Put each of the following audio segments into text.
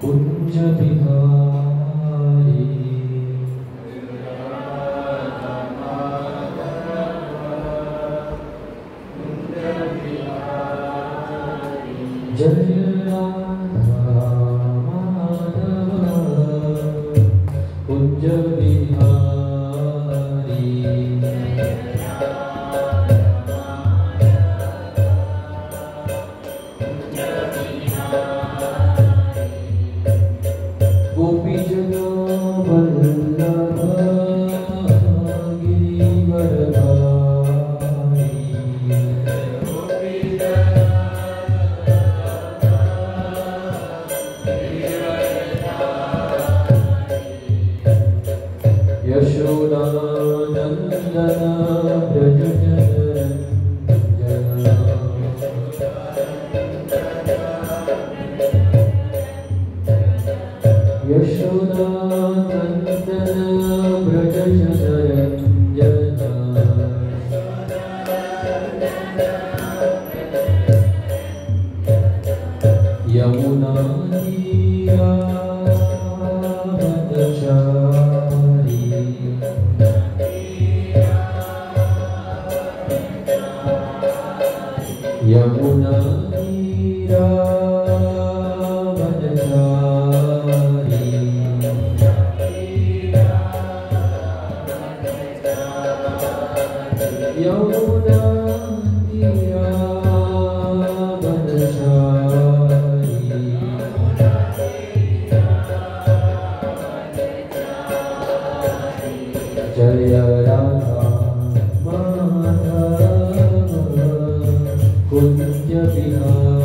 कुंज बिहारी जय राधा माधव कुंज बिहारी गोपी जनो वल्लभ गिरिवर धारी यशोदा नंदन ब्रज यशोदा नंदन ब्रज यमुना तीरावनचारी यमुना तीरावनचारी यमुना जय राधा माधव कुंज बिहारी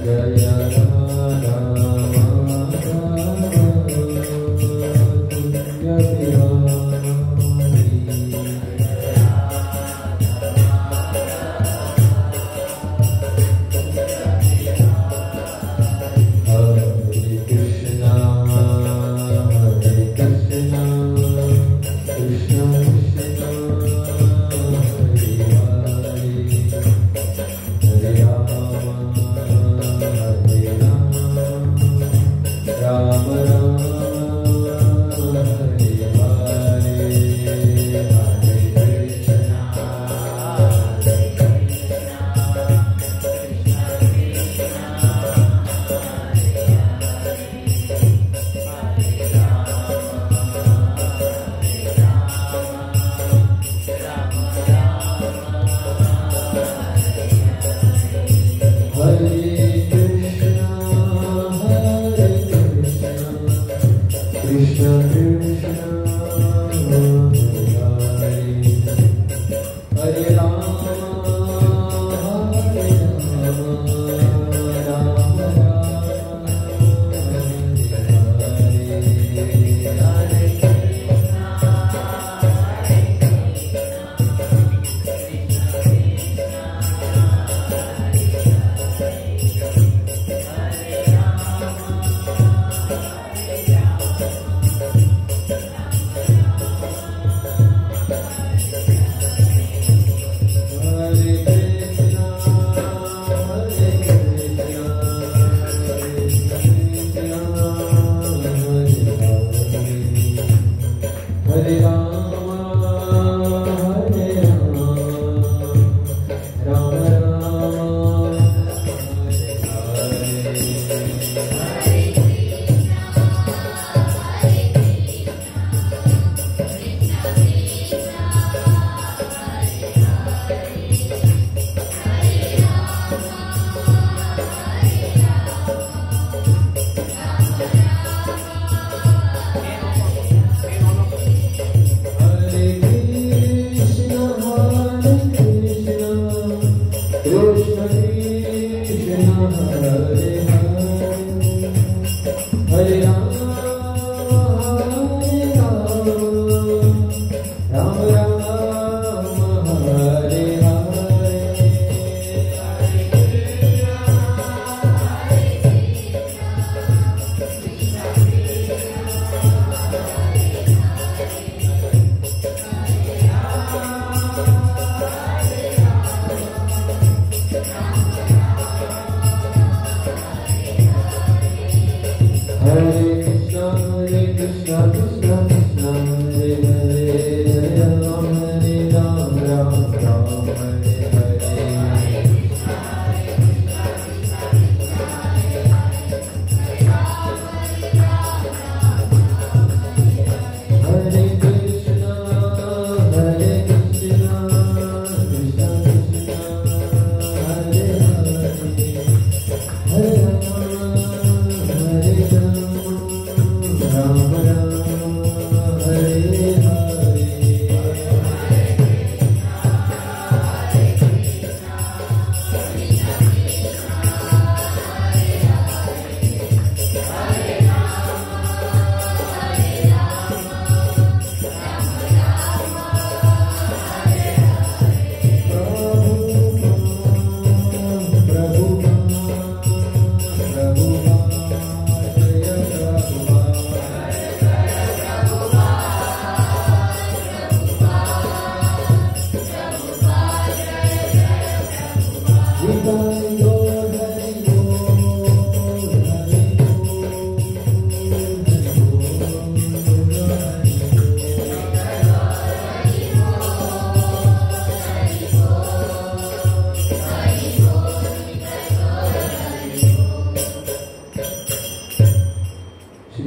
जय राधा माधव कुंज बिहारी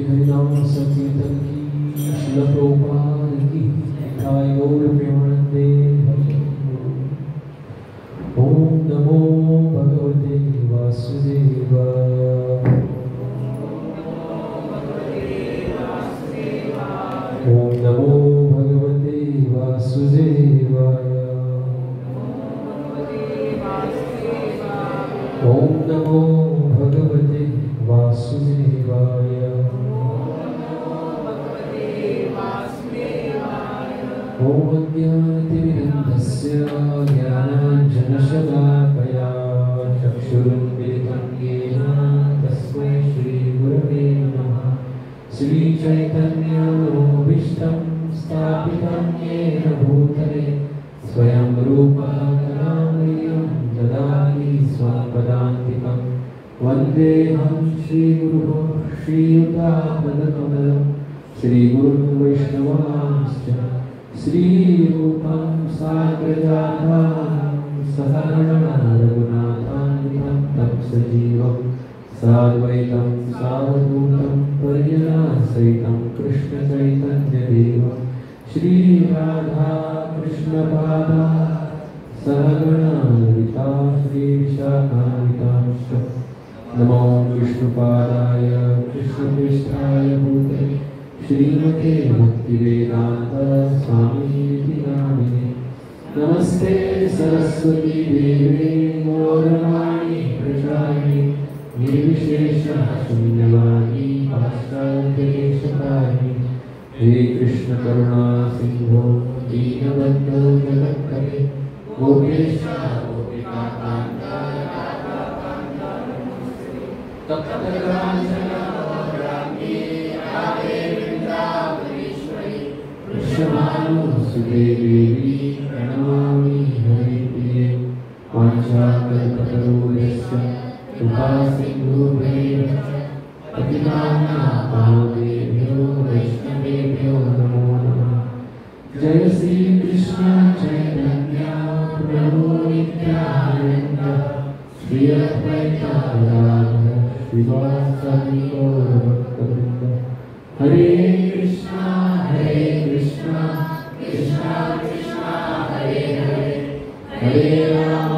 हरिनाम संकीर्तन की, श्रील प्रभुपाद की, निताय गौर प्रेमानंदे। ओम नमो भगवते वासुदेवाय। ओम नमो भगवते वासुदेवाय। ओम नमो भगवते वासुदेवाय। ओम अज्ञानतिमिरन्धस्य ज्ञानाञ्जनशलाकया चक्षुरुन्मिलितं येन तस्मै श्रीगुरवे नमः। श्रीचैतन्यमनोभीष्टं स्थापितं येन भूतले स्वयं रूपः करुणामयं ददाति स्वपदान्तिकं। वन्देऽहं श्रीगुरुः श्रीयुतापदकमलं श्रीगुरुं वैष्णवांश्च श्रीरूपं साग्रजातं सहगणा रघुनाथान्वितं तं सजीवं साद्वैतं सावधूतं पर्यनासहितं कृष्णचैतन्यदेवं श्रीराधा कृष्णपादा सहगणा ललिता श्रीशाखान्वितांश्च। नमो विष्णुपादाय कृष्णपृष्ठाय भूतले श्रीमते भक्तिवेदांत स्वामीति नामिने। नमस्ते सरस्वती देवे गौरवाणी प्रचारिणे निर्विशेष शून्यवादी पाश्चात्यदेशकारिणे। हे कृष्ण करुणा सिंधो दीनबन्धो जगत्पते गोपेश गोपिकान्त वृषभानुसुदेवी प्रणमामि हरिप्रिये। वाञ्छाकल्पतरुभ्यश्च कृपासिन्धुभ्यैव पतितानां वैष्णवेभ्यो नमो नमः। जय श्री कृष्ण चैतन्य प्रभु नित्यानंद श्री अद्वैत गदाधर श्रीवासादि गौरभक्तवृंद। हरे कृष्णा कृष्णा कृष्णा हरे हरे, हरे राम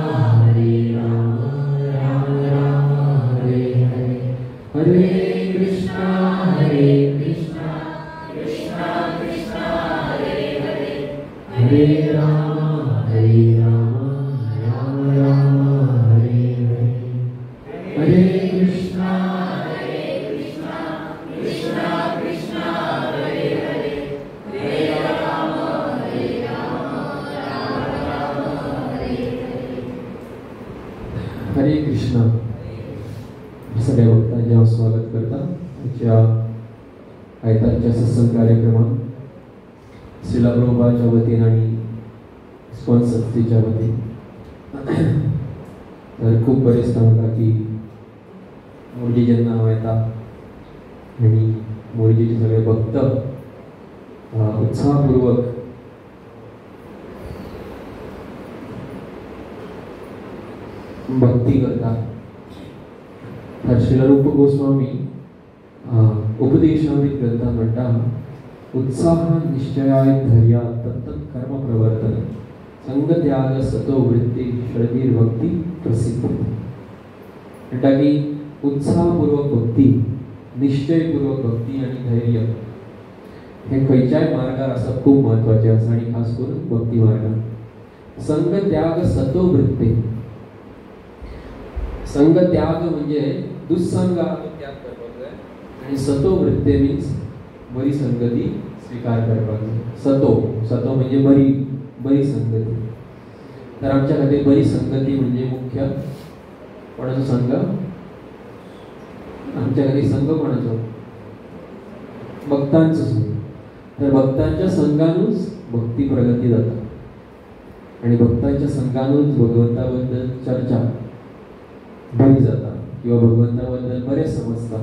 राम राम हरे हरे। हरे कृष्णा कृष्णा कृष्णा कृष्णा हरे हरे, हरे राम राम राम हरे हरे। हरे कृष्णा कृष्णा कृष्णा कृष्णा हरे हरे, हरे राम राम हरे हरे। हरे कृष्णा। सगळ्या भक्तांचे स्वागत करता आजच्या आयतारच्या सत्संग कार्यक्रमात श्रील प्रभुपादाच्या वतीन आणि स्पॉन्स संस्थेच्या वतीन। तर खूप बरेच सांगता की मोरजी जेन्ना हांव येता आनी मोरजीचे सगळे भक्त उत्साहपूर्वक भक्ती करता। तर श्रील रूप गोस्वामी उपदेशामृत ग्रंथात म्हणटा, उत्साह निश्चयाय धैर्य तत्तत् कर्म प्रवर्तन संग त्याग सतो वृत्ती श्रद्धीर भक्ती प्रसिद्ध। म्हणटा की उत्साहपूर्वक भक्ती, निश्चयपूर्वक भक्ती आणि धैर्य हे खंयच्याय मार्गार आसप खूप महत्वाचे आसा आणि खास करून भक्ती मार्गात। संग त्याग सतो वृत्ती, संग त्याग म्हणजे दुस्संगाचो त्याग करपाक जाय आणि सतो वृत्ती मीन्स बरी संगती स्वीकार करपाक जाय। सतो म्हणजे बरी संगती। तर आमच्या खातीर बरी संगती म्हणजे मुख्य कोणाचो संग? आमच्या खातीर संग कोणाचो? भक्तांचो संग। तर भक्तांच्या संगानूच भक्ती प्रगती जाता आणि भक्तांच्या संगानूच भगवंता बद्दल चर्चा बरी जाता किंवा भगवंता बद्दल बरेच समजता।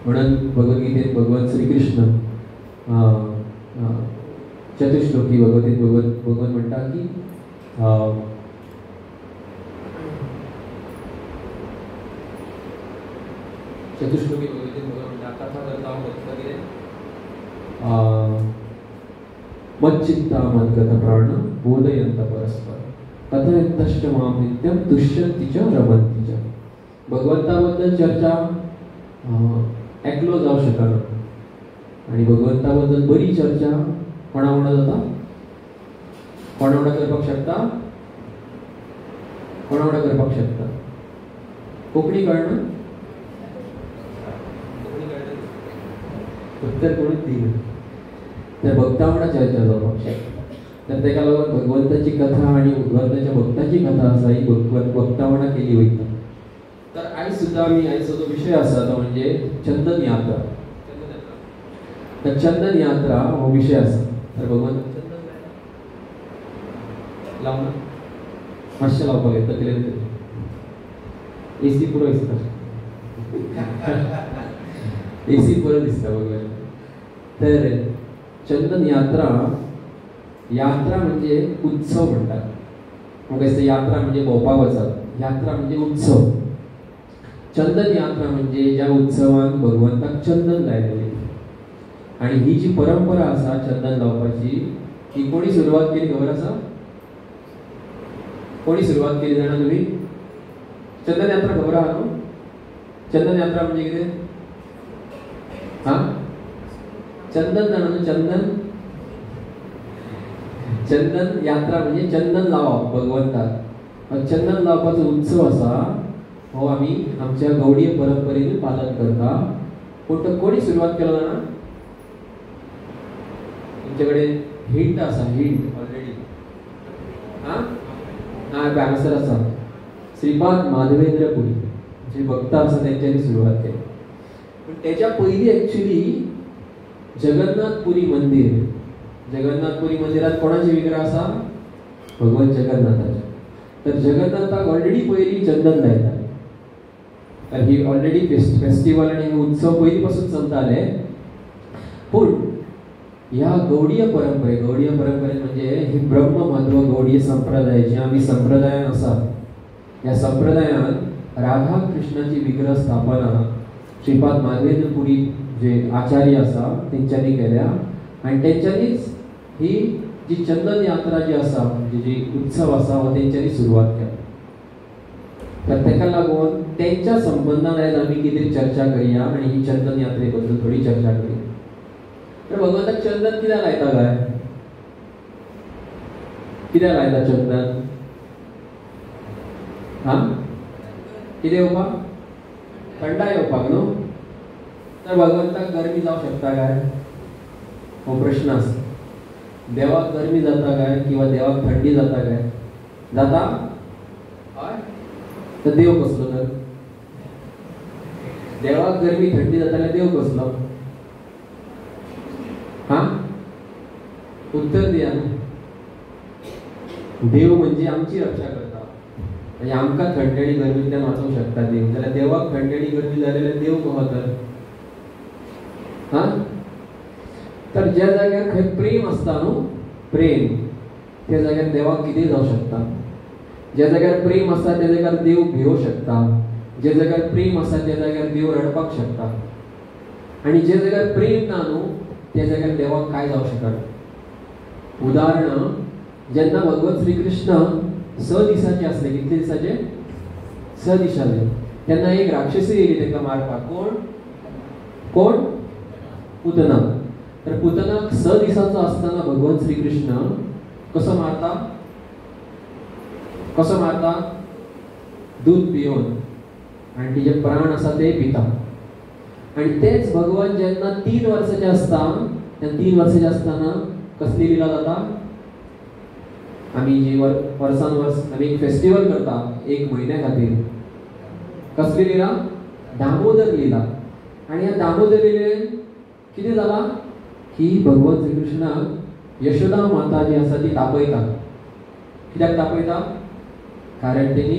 म्हणून भगवद्गीतेत भगवान श्रीकृष्ण चतुश्लोकी भगवतीत भगवान म्हणटा की चतुश्लोकी भगवतीन भगवान कथा करता भक्त कितें मच्चित्ता मद्गत प्राण बोधयंत परस्पर कथयन्तश्च मां नित्यं तुष्यन्ति च रमन्ति च. भगवंताबद्दल चर्चा एकलो जावं शकना आणि भगवंताबद्दल बरी चर्चा कोणा वांगडा जाता, कोणा वांगडा करपाक शकता, कोणा वांगडा करपाक शकता. कोंकणी कळना, उत्तर कोणूच दिना. तर भक्ता वांगडा चर्चा जावपाक शकता. तर तेका लागून भगवंताची कथा आणि भगवंताच्या भक्ताची कथा आसा ही भक्ता वांगडा केली वयता. तर आयज सुद्धा आयचो जो विषय आसा तो म्हणजे चंदन यात्रा. तर चंदन यात्रा हो विषय आसा. तर भगवंत चंदन लावना मातशें लावपाक येता कितें तरी एसी पुरो दिसता. एसी पुरो दिसता भगवान. तर चंदन यात्रा म्हणजे उत्सव म्हणतात. मग असं यात्रा म्हणजे भोवपाक वचप, यात्रा म्हणजे उत्सव. चंदन यात्रा म्हणजे ज्या उत्सवान भगवंताक चंदन लायलेले. आणि ही जी परंपरा आसा चंदन लावपाची ही कोणी सुरवात केली खबर आसा? कोणी सुरवात केली जाणा तुम्ही? चंदन यात्रा खबर आहा न्हू? चंदन यात्रा म्हणजे कितें? चंदन जाणा न्हू? चंदन यात्रा म्हणजे चंदन लावप भगवंताक. चंदन लावपाचो उत्सव आसा हो आमी आमच्या गौडीय परंपरेन पालन करता. पूण तो कोणी सुरवात केलो जाणा? तुमच्याकडे हिंट आसा, हिंट ऑलरेडी हांगासर आसा. श्रीपाद माधवेंद्र पुरी जे भक्त आसा तेंच्यांनी सुरवात केली. पण त्याच्या पयलीं एक्चुअली जगन्नाथपुरी मंदिर, जगन्नाथपुरी मंदिरात कोणाचे विग्रह आसा? भगवान जगन्नाथाचे. तर जगन्नाथाक ऑलरेडी पयलीं चंदन लायताले. तर ही ऑलरेडी फेस्टिवल आणि उत्सव पयलींपासून चलताले. पूण ह्या गौडीय परंपरेन म्हणजे ही ब्रह्ममध्व गौडीय संप्रदाय जे आमी संप्रदायान आसा, ह्या संप्रदायान राधा कृष्णाची विग्रह स्थापना श्रीपाद माधवेंद्र पुरी जे आचार्य आसा तेंच्यांनी केल्या. आणि तेंच्यांनीच ही जी चंदन यात्रा जी आसा जी उत्सव आसा हो तेंच्यांनी सुरवात केला. तर तेका लागून तेंच्या संबंधान आयज आमी कितें चर्चा करूया आणि ही चंदन यात्रे बद्दल थोडी चर्चा करूया. तर भगवंताक चंदन कित्याक लायता काय? कित्याक लायता चंदन? कितें येवपाक? थंडाय येवपाक न्हू? तर भगवंताक गरमी जावं शकता काय? हो प्रश्न आसा. देवाक गरमी जाता काय किंवा देवाक थंडी जाता काय? जाता? हय. तर देव कसलो? तर देवाक गरमी थंडी जाता जाल्यार देव कसलो? उत्तर दिया न्हू. देव म्हणजे आमची रक्षा करता. म्हणजे आमकां थंडी आनी गरमींतल्यान वाचोवंक शकता देव. जाल्यार देवाक थंडी आनी गरमी जाली जाल्यार देव कसो तर? तर ज्या जाग्यार खंय प्रेम आसता न्हू, प्रेम, त्या जाग्यार देवाक कितेंय जावं शकता. ज्या जाग्यार प्रेम आसा त्या जाग्यार देव भिवूंक शकता. ज्या जाग्यार प्रेम आसा त्या जाग्यार देव रडपाक शकता. आणि ज्या जाग्यार प्रेम ना न्हू त्या जाग्यार देवाक काय जावं शकना. उदाहरण, जेन्ना भगवान श्री कृष्ण 6 दिसाचे आसले, कितले दिसाचे? 6 दिसाचे. तेन्ना एक राक्षसी येयली तांकां मारपाक. कोण? पुतना. तर पुतनाक 6 दिसाचो आसतना भगवान श्री कृष्ण कसो मारता? दूध पिवन आणि तिचे प्राण आसा ते पिता. आणि तेच भगवान जेन्ना 3 वर्साचे आसता, त्या 3 वर्साचे आसतना कसली लिला जाता? आमी जी वर्सान वर्स आमी एक फेस्टिवल करता 1 म्हयन्या खातीर. कसली लिला? दामोदर लिला. आणि ह्या दामोदर लिलेन कितें जाला की भगवान श्री कृष्णाक यशोदा माता जी आसा ती तापयता. कित्याक तापयता? कारण तेणी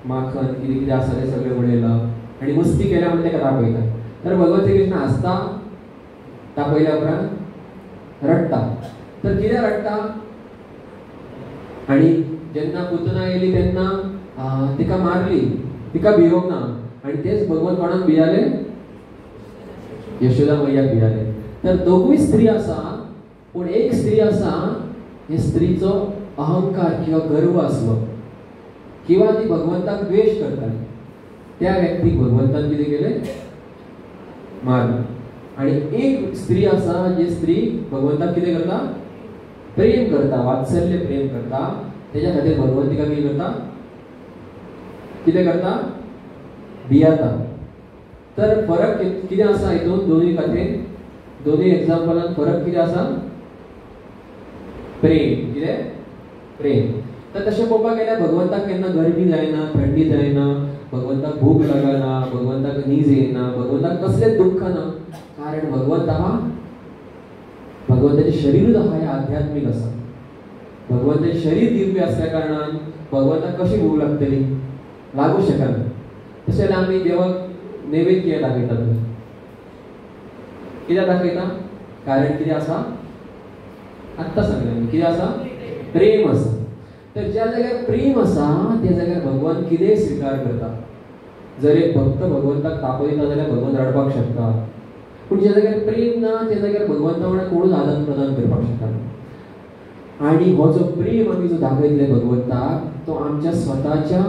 माखन कितें कितें आसा तें सगळें उडयलां आनी मस्ती केल्या म्हणून ताका तापयता. तर भगवान श्री कृष्ण हांसता, तापयल्या उपरांत रडटा. तर कित्याक रडटा? आणि जेन्ना पुतना येयली तेन्ना तिका मारली, तिका भिवोंक ना. आणि तेच भगवान कोणाक भियाले? यशोदा मैयाक भियाले. तर दोगूय स्त्री आसा, पूण एक स्त्री आसा हे स्त्रीचो अहंकार किंवा गर्व असलो, किंवा ती भगवंताक द्वेष करताली. त्या व्यक्तीक भगवंतान कितें केलें? मारलं. आणि एक स्त्री आसा जी स्त्री भगवंताक कितें करता? प्रेम करता, वात्सल्य प्रेम करता. त्याच्या खातीर भगवंत तिका कितें करता? कितें करता? भियाता. तर फरक कितें आसा हितून दोनूय खातीर? दोनूय एग्जाम्पलान फरक कितें आसा? प्रेम. कितें? प्रेम. तर तशें पळोवपाक गेल्यार भगवंताक केन्ना गरमी जायना, थंडी जायना, भगवंताक भूक लागना, भगवंताक न्हीज येना, भगवंताक कसलेंच दुख्ख ना. कारण भगवंत हा भगवंताचें शरीरूच आहा हें आध्यात्मीक आसा. भगवंताचें शरीर दिव्य असल्या कारणान भगवंताक कशी भूक लागतली? लागू शकना. तशें जाल्यार आमी देवाक नैवेद्य दाखयतात. कित्याक दाखयता? कारण कितें आसा? आत्तां सांगलें कितें आसा? प्रेम आसा. तर ज्या जाग्यार प्रेम आसा त्या जाग्यार भगवान कितेंय स्वीकार करता. जर एक भक्त भगवंताक तापयता जाल्यार भगवंत रडपाक शकता, पूण ज्या जाग्यार प्रेम ना त्या जाग्यार भगवंता वांगडा कोणूच आदान प्रदान करपाक शकना. आणि हो जो प्रेम आमी जो दाखयतले भगवंताक, तो आमच्या स्वताच्या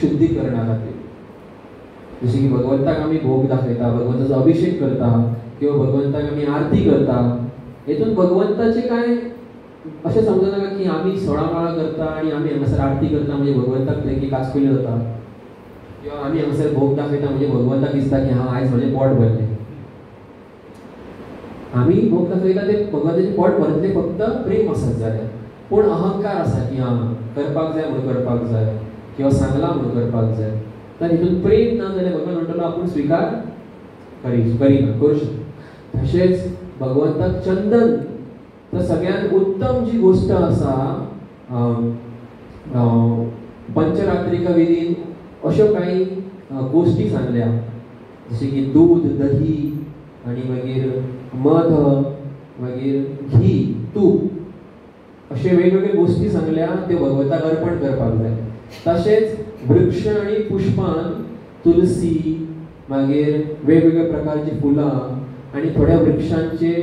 शुद्धीकरणा खातीर. जशें की भगवंताक आमी भोग दाखयता, भगवंताचो अभिषेक करता, किंवा भगवंताक आमी आरती करता. हेतून भगवंताचें कांय अशें समजू नाका की आमी 16 माळा करता आनी आमी हांगासर आरती करता म्हणजे भगवंताक लेकी कासकुली जाता, किंवा आमी हांगासर भोग दाखयता म्हणजे भगवंताक दिसता की हां आयज म्हजें पोट भरलें. आमी भोग दाखयता ते भगवंताचें पोट भरतलें फक्त प्रेम आसत जाल्यार. पूण अहंकार आसा की हां करपाक जाय म्हणून करपाक जाय, किंवा सांगलां म्हणून करपाक जाय. तर हितून प्रेम ना जाल्यार भगवान म्हणटलो आपूण स्वीकार करिना, करूं शकना. तशेंच भगवंताक चंदन, तर सगळ्यात उत्तम जी गोष्ट आसा पंचरात्रिका विधीन अश्यो काही गोष्टी सांगल्या, जशें की दूध, दही आणि मागीर मध, मागीर घी, तूप अशे वेगवेगळे गोष्टी सांगल्या त्यो भगवंताक अर्पण करपाक जाय. तशेंच वृक्ष आणि पुष्पान तुलसी, मागीर वेगवेगळ्या प्रकारची फुलां आणि थोड्या वृक्षांचे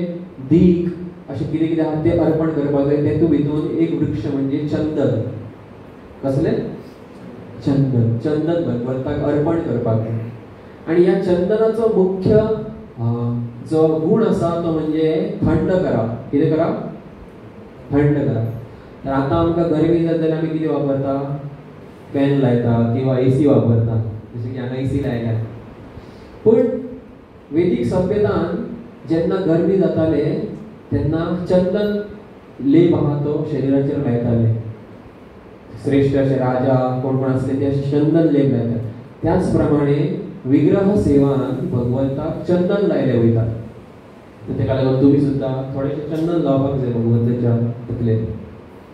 दीक अशें कितें कितें आहा तें अर्पण करपाक जाय. तेतून भितून एक वृक्ष म्हणजे चंदन. कसलें? चंदन. चंदन भगवंताक अर्पण करपाक जाय. आणि ह्या चंदनाचो मुख्य जो गुण आसा तो म्हणजे थंड करप. कितें करप? थंड करप. तर आतां आमकां गरमी जाता जाल्यार आमी कितें वापरता? फॅन लायता किंवा एसी वापरता, जशें की हांगा एसी लायल्या. पूण वेदीक सभ्यतान जेन्ना गरमी जाताले तेन्ना चंदन लेप आहा तो शरिराचेर लायताले. श्रेष्ठ अशे राजा कोण कोण आसले ते चंदन लेप लायतात. त्याच प्रमाणे विग्रह सेवान भगवंताक चंदन लायले वयता. तर तेका लागून तुमी सुद्दां थोडेशें चंदन लावपाक जाय भगवंताच्या तकलेर.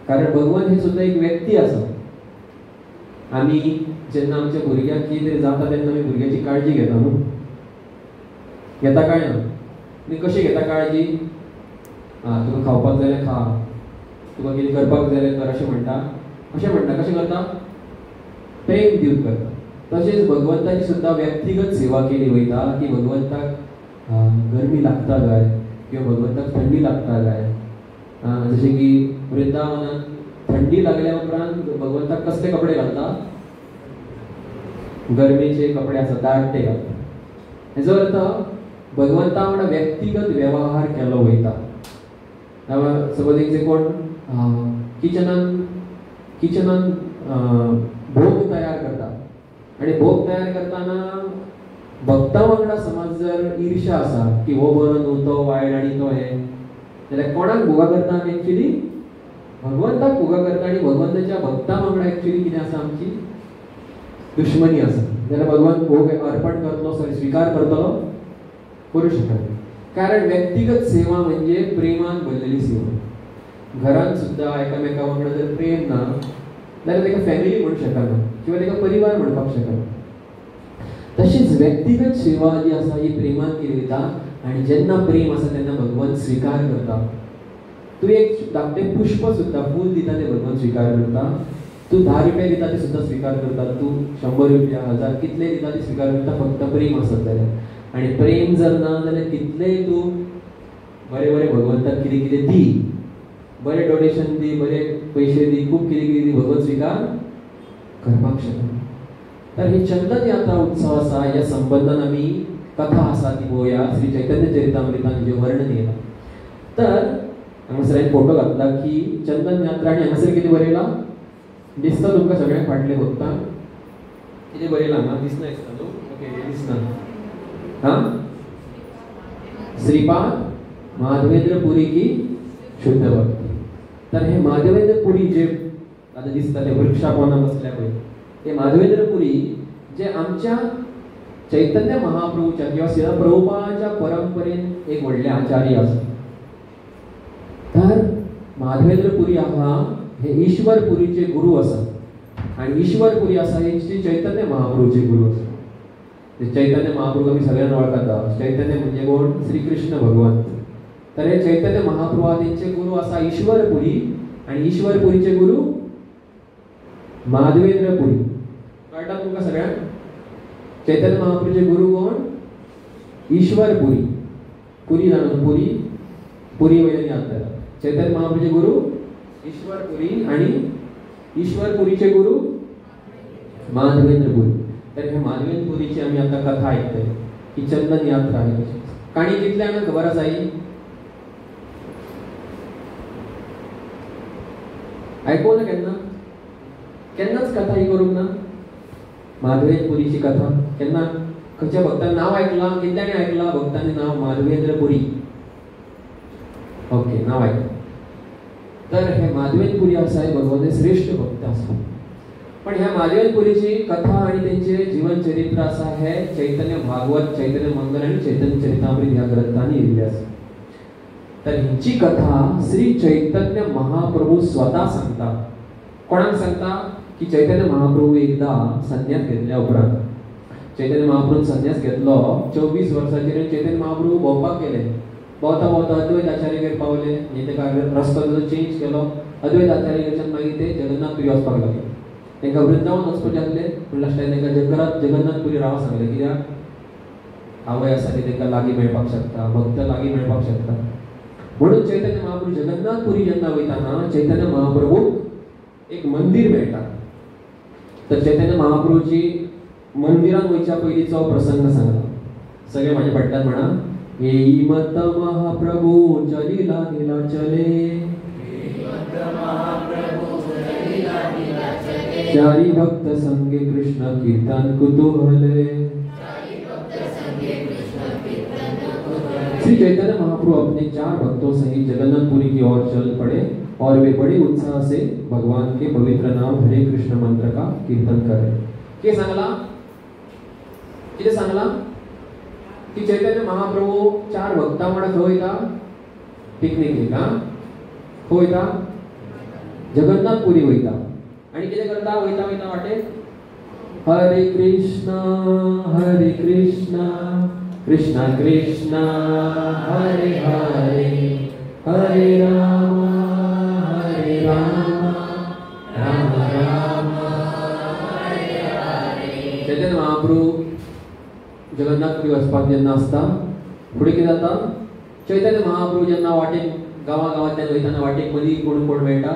कारण भगवंत हे सुद्दां एक व्यक्ती आसा. आमी जेन्ना आमच्या भुरग्याक कितें जाता तेन्ना आमी भुरग्याची काळजी घेता न्हू, घेता काय ना? आनी कशी घेता काळजी? तुका खावपाक जाय जाल्यार खा, तुका कितें करपाक जाय जाल्यार कर अशें म्हणटा. अशें म्हणटा कशें करता? प्रेम दिवन करता. तशेंच भगवंताची सुद्दां व्यक्तिगत सेवा केली वयता की भगवंताक गरमी लागता काय किंवा भगवंताक थंडी लागता काय. जशें की वृंदावनात थंडी लागल्या उपरांत भगवंताक कसले कपडे घालता? गरमेचे कपडे आसा दाट ते घालता. हेजो अर्थ भगवंता वांगडा व्यक्तिगत वेव्हार केलो वयता. सपोज एक कोण किचनान भोग तयार करता आणि भोग तयार करताना भक्ता वांगडा समज जर ईर्ष्या आसा की हो बरो न्हू तो वायट आनी तो हे, जाल्यार कोणाक भोगा करता आमी? एक्चुअली भगवंताक भोगा करता. आणि भगवंताच्या भक्ता वांगडा एक्चुअली कितें आसा? आमची दुश्मनी आसा. जाल्यार भगवान भोग अर्पण करतलो, स्वीकार करतलो? करूं शकना. कारण व्यक्तिगत सेवा म्हणजे प्रेमान भरलेली सेवा. घरात सुद्दां एकामेका वांगडा जर प्रेम ना जाल्यार ताका फॅमिली म्हणूंक शकना किंवा ताका परिवार म्हणपाक शकना. तशीच व्यक्तिगत सेवा जी आसा ही प्रेमान केली वयता. आणि जेन्ना प्रेम आसा तेन्ना भगवान स्वीकार करता. तूं एक धाकटें पुष्प सुद्दां फूल दिता तें भगवान स्वीकार करता. तू 10 रुपये दिता ते सुद्धा स्वीकार करतात, तू 100 रुपया 1000 कितले दिता ते स्वीकार करता, फक्त प्रेम असत जाल्यार. आणि प्रेम जर ना जाल्यार कितले तू बरे बरे भगवंताक कितें कितें दी, बरे डोनेशन दी, बरे पैसे दी, खूप कितें कितें दी, भगवंत स्वीकार करपाक शकना. तर हे चंदन यात्रा उत्सव आसा, ह्या संबंधान आमी कथा आसा ती पळोवया. श्री चैतन्य चरितामृतान जे वर्णन येयला. तर हांगासर हांवें फोटो घातला की चंदन यात्रा, आनी हांगासर कितें बरयलां दिसता तुमकां सगळ्यांक फाटले भक्तां, कितें बरयलां हांगा दिसना दिसता न्हू? ओके, हे दिसना. हां, श्रीपाद माधवेंद्र पुरी की शुद्ध भक्ती. तर हे माधवेंद्र पुरी जे आता दिसता ते वृक्षा पोंदा बसल्या पळय, ते माधवेंद्र पुरी जे आमच्या चैतन्य महाप्रभूच्या किंवा श्रील प्रभुपादाच्या परंपरेन एक व्हडले आचार्य आसा. तर माधवेंद्र पुरी आहा हे ईश्वरपुरीचे गुरु आसा. आणि ईश्वरपुरी आसा हे श्री चैतन्य महाप्रभूचे गुरु आसा. चैतन्य महाप्रभू आमी सगळ्यांना वळखता. चैतन्य म्हणजे कोण? श्री कृष्ण भगवंत. तर हे चैतन्य महाप्रभू तेंचे गुरु आसा ईश्वरपुरी, आणि ईश्वरपुरीचे गुरु माधवेंद्र पुरी. कळटा तुमकां सगळ्यांक? चैतन्य महाप्रभूचे गुरु कोण? ईश्वरपुरी. पुरी जाणून पुरी, पुरी वयल्यान याद जाता. चैतन्य महाप्रभूचे गुरु ईश्वरपुरी, आणि ईश्वरपुरीचे गुरु माधवेंद्र पुरी. तर हे माधवेंद्र पुरीची आमी आता कथा आयकतोय की चंदन यात्रा आहे. काणी कितल्यांक खबर आसा ही? ऐकवलं केन्ना? केन्नाच कथा ही करूंक ना. माधवेंद्र पुरीची कथा केन्ना? खंयच्या भक्तान नांव आयकलां? कितल्यांनी आयकलां भक्तांनी नांव माधवेंद्र पुरी? ओके, नांव आयकलां. तर हे माधवेंद्र पुरी आसा हे भगवंताचे श्रेष्ठ भक्त आसा. पण ह्या माधवेंद्र पुरीची कथा आणि त्यांचे जीवन चरित्र आसा हे चैतन्य भागवत, चैतन्य मंगल आणि चैतन्य चरितामृत ह्या ग्रंथांनी लिहिलेले आसा. तर हिची कथा श्री चैतन्य महाप्रभू स्वतः सांगता. कोणाक सांगता? की चैतन्य महाप्रभू एकदा संन्यास घेतल्या उपरांत, चैतन्य महाप्रभू संन्यास घेतलो 24 वर्साचेर, चैतन्य महाप्रभू भोंवपाक गेले. भोंवता भोंवता अद्वैत आचार्यगेर पावले. म्हणजे तेका रस्तो चेंज केलो. अद्वैत आचार्यगेरच्यान मागीर ते जगन्नाथपुरी वचपाक लागले. तांकां वृंदावन वचपाचें आसलें, पूण लास्टाक तांकां जगन्नाथपुरी रावा सांगलें. कित्याक आवय आसा ती तांकां लागीं मेळपाक शकता, भक्त लागीं मेळपाक शकता. म्हणून चैतन्य महाप्रभू जगन्नाथपुरी जेन्ना वयताना चैतन्य महाप्रभूक एक मंदिर मेळटा. तर चैतन्य महाप्रभूची मंदिरान वयच्या पयलींचो प्रसंग सांगला. सगळे म्हाजे पडटात म्हणा. येई मत महाप्रभू चलिला नीलाचले, चारी भक्त संगे कृष्ण कीर्तन कुतूहले. श्री चैतन्य महाप्रभु अपने 4 भक्तों सहित जगन्नाथपुरी की ओर चल पड़े और वे बड़े उत्साह से भगवान के पवित्र नाम हरे कृष्ण मंत्र का कीर्तन करे. के सांगला? किती सांगला? की चैतन्य महाप्रभू 4 भक्तां वांगडा खंय वयता? पिकनिकेक. खंय वयता? जगन्नाथपुरी वयता. आणि कितें करता? वयता वयता वाटेक हरे कृष्ण कृष्ण कृष्ण हरे हरे, हरे राम राम राम हरे हरे. चैतन्य महाप्रभू जगन्नाथपुरी वचपाक जेन्ना आसता, फुडें कितें जाता? चैतन्य महाप्रभू जेन्ना वाटेक गांवांतल्यान वयताना वाटेक मदीं कोण कोण मेळटा?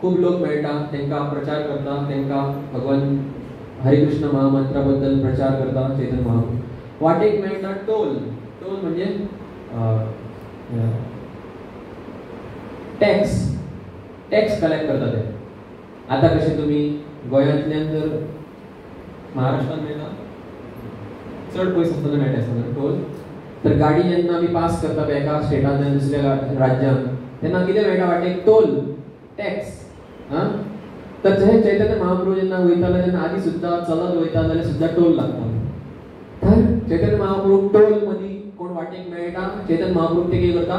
खूब लोक मेळटा. तांकां प्रचार करता, तांकां भगवान हरे कृष्ण महामंत्रा बद्दल प्रचार करता चैतन्य महाप्रभू. वाटेक मेळटा टोल. टोल म्हणजे टॅक्स कलेक्ट करता ते. आता कशें तुमी गोंयांतल्यान जर महाराष्ट्रान मेळटा चड पयस आसतना मेळटा आसतना टोल. तर गाडी जेन्ना आमी पास करता एका स्टेटांतल्यान दुसऱ्या राज्यांत, तेन्ना कितें मेळटा वाटेक? Toll, tax. तर हे चैतन्य महाप्रभू जेन्ना वयताले तेन्ना आदी सुद्दां चलत वयता जाल्यार सुद्दां टोल लागता. तर चैतन्य महाप्रभू टोल मदीं कोण वाटेक मेळटा, चैतन्य महाप्रभू ते कितें करता?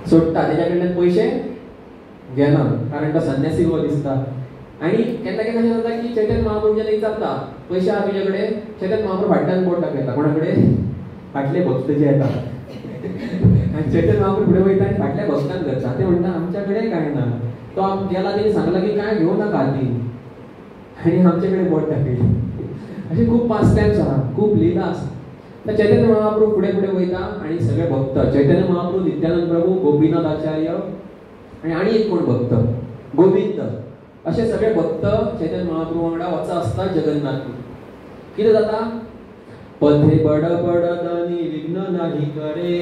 सोडटा. तेच्या कडल्यान पयशे घेना, कारण तो संन्यासी हो दिसता. आणि केन्ना केन्ना अशें जाता की चैतन्य महाप्रभू जेन्ना विचारता पयशे आहा तुजे कडेन, चैतन्य महाप्रभू फाटल्यान बोट दाखयता. कोणा कडेन? फाटले भक्त जे येता. आणि चैतन्य महाप्रभू फुडें वयता आनी फाटल्या भक्तांक धरता. ते म्हणटा आमच्या कडेन कांय ना, तो गेला त्याने सांगला की काय घेऊ नका आधी, आणि आमच्याकडे बोट टाकली. असे खूप पास टाइम्स आहा, खूप लीला आसा. तर चैतन्य महाप्रभू पुढे पुढे वयता आणि सगळे भक्त चैतन्य महाप्रभू, नित्यानंद प्रभू, गोपीनाथ आचार्य आणि एक कोण भक्त गोविंद, असे सगळे भक्त चैतन्य महाप्रभू वांगडा वचा असतात जगन्नाथ. किती जाता पथे बड बडदानी विघ्न नाही करे,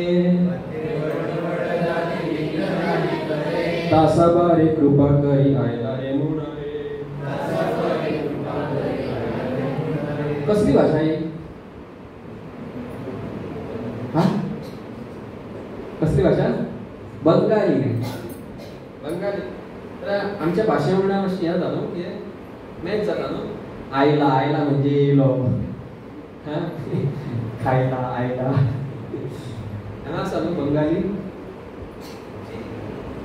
तासाबारे कृपा करी आयला रे मुनारे. कसली भाषा आहे? हा कसली भाषा? बंगाली. बंगाली. तर आमच्या भाषेमुळे अशी या जातो की मॅच जाता न्हू. आयला आयला म्हणजे येलो, हा खायला आयला असं न्हू बंगाली.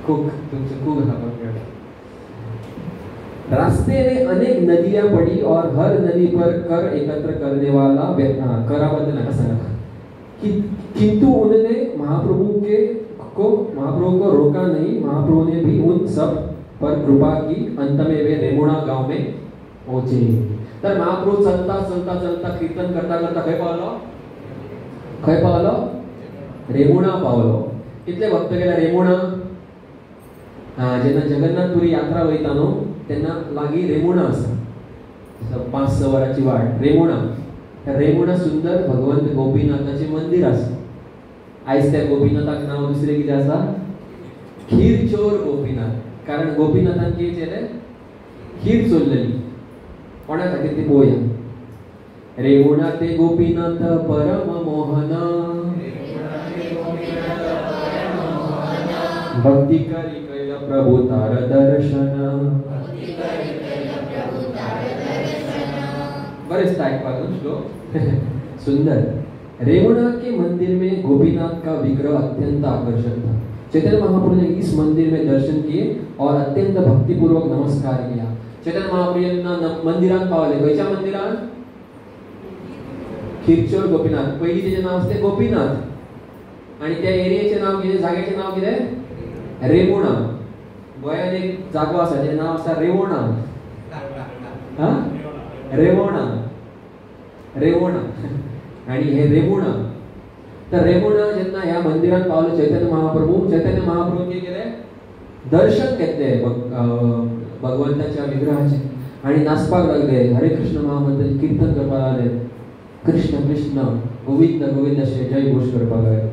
कुक तुमचं कुक हा बंगाली. रास्ते में अनेक नदियां पड़ी और हर नदी पर कर एकत्र करने वाला कराबद्ध नका सांगा, किंतु उन्होंने महाप्रभु को रोका नहीं. महाप्रभु ने भी उन सब पर कृपा की. अंत में वे रेमुणा गांव में पहुंचे. तर महाप्रभू चलता चलता चलता कीर्तन करता करता खय पावलो? रेमुणा पावलो. कितले भक्त गेला रेमुणा? जेन्ना जगन्नाथपुरी यात्रा वयता न्हू तेन्ना लागीं रेमुणा आसा, 5-6 वरांची वाट. रेमुणा सुंदर भगवंत गोपीनाथाचे मंदिर आसा. आयज त्या गोपीनाथाक नाव दुसरे कितें आसा? खीरचोर गोपीनाथ. कारण गोपीनाथान कितें केलें? खीर चोरलेली. कोणा खातीर ती पळोवया. रेमुणा ते गोपीनाथ परम मोहन, भक्ती करी कैल प्रभु तार दर्शन. बरेच टाइप पासून श्लोक सुंदर. रेमुणा के मंदिर में गोपीनाथ का विग्रह अत्यंत आकर्षक था. चैतन्य महाप्रभु ने इस मंदिर में दर्शन किए और अत्यंत भक्तिपूर्वक नमस्कार किया. चैतन्य महाप्रभू मंदिरात पावले. खयच्या मंदिरात? खीरचोर गोपीनाथ. पहिली त्याचे नाव असते गोपीनाथ आणि त्या एरियाचे नाव कितें? जागेचे नाव कितें? रेमुणा. गोंयांत एक जागो आसा त्याचे नाव आसा रेवोणा. हा रेवोणा. आणि हे रेमुणा. तर रेमुणा जेन्ना ह्या मंदिरात पावले चैतन्य महाप्रभू कितें केलें? दर्शन घेतले भगवंताच्या विग्रहाचे आणि नाचपाक लागले. हरे कृष्ण महामंत्र कीर्तन करपाक लागले. कृष्ण कृष्ण गोविंद गोविंद असे जय घोष करपाक लागले.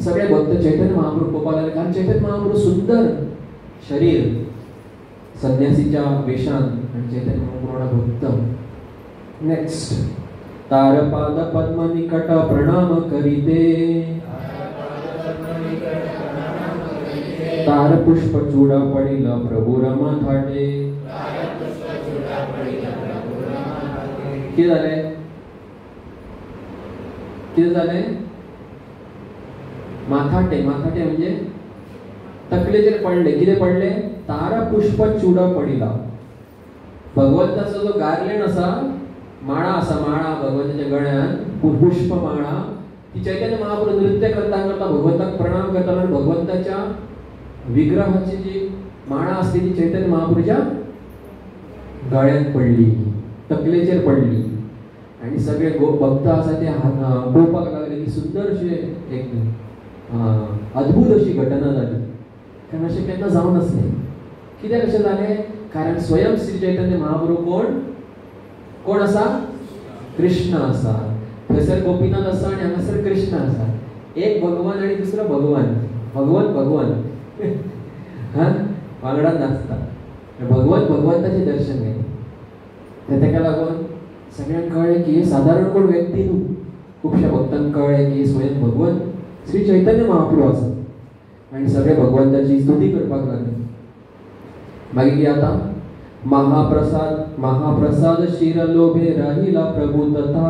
सगळे भक्त चैतन्य महाप्रभू पळोवपाक लागले. कारण चैतन्य महाप्रभू सुंदर शरीर संन्यासीच्या वेशान आणि चैतन्य महाप्रभू भक्त. नेक्स्ट. तार पाद पद्म निकट प्रणाम करीते, तार पुष्प चूड़ा पडिल प्रभु रमा थाटे. किती झाले? माथाटे म्हणजे तकलेचेर पडले. कितें पडले? तारा पुष्प चूड़ा पडिला. भगवंताचो जो गार्लेंड आसा, माळा आसा, माळा भगवंताच्या गळ्यान पुष्प माळा, ती चैतन्य महाप्रभू नृत्य करता करता भगवंताक प्रणाम करता आणि भगवंताच्या विग्रहाची जी माळा असते ती चैतन्य महाप्रभूच्या गळ्यात पडली, तकलेचेर पडली. आणि सगळे भक्त आसा ते पळोवपाक लागले की सुंदर अशे एक अद्भुत अशी घटना जाली. कारण अशें केन्ना जावन नासलें. कित्याक अशें जालें? कारण स्वयं श्री चैतन्य महाप्रभू कोण आसा? कृष्ण आसा. थंयसर गोपीनाथ आसा आणि हांगासर कृष्ण आसा. एक भगवान आणि दुसरो भगवान. भगवान हा वांगडा नाचता. भगवंताचे दर्शन घेता. तेका लागून सगळ्यांक कळ्ळें की साधारण कोण व्यक्ती न्हू. खुबश्या भक्तांक कळ्ळें की स्वयं भगवान श्री चैतन्य महाप्रभू आसा. आणि सगळे भगवंताची स्तुती करपाक लागले. मागीर कितें जाता? महाप्रसाद शिर लोभे राहिला प्रभु तथा,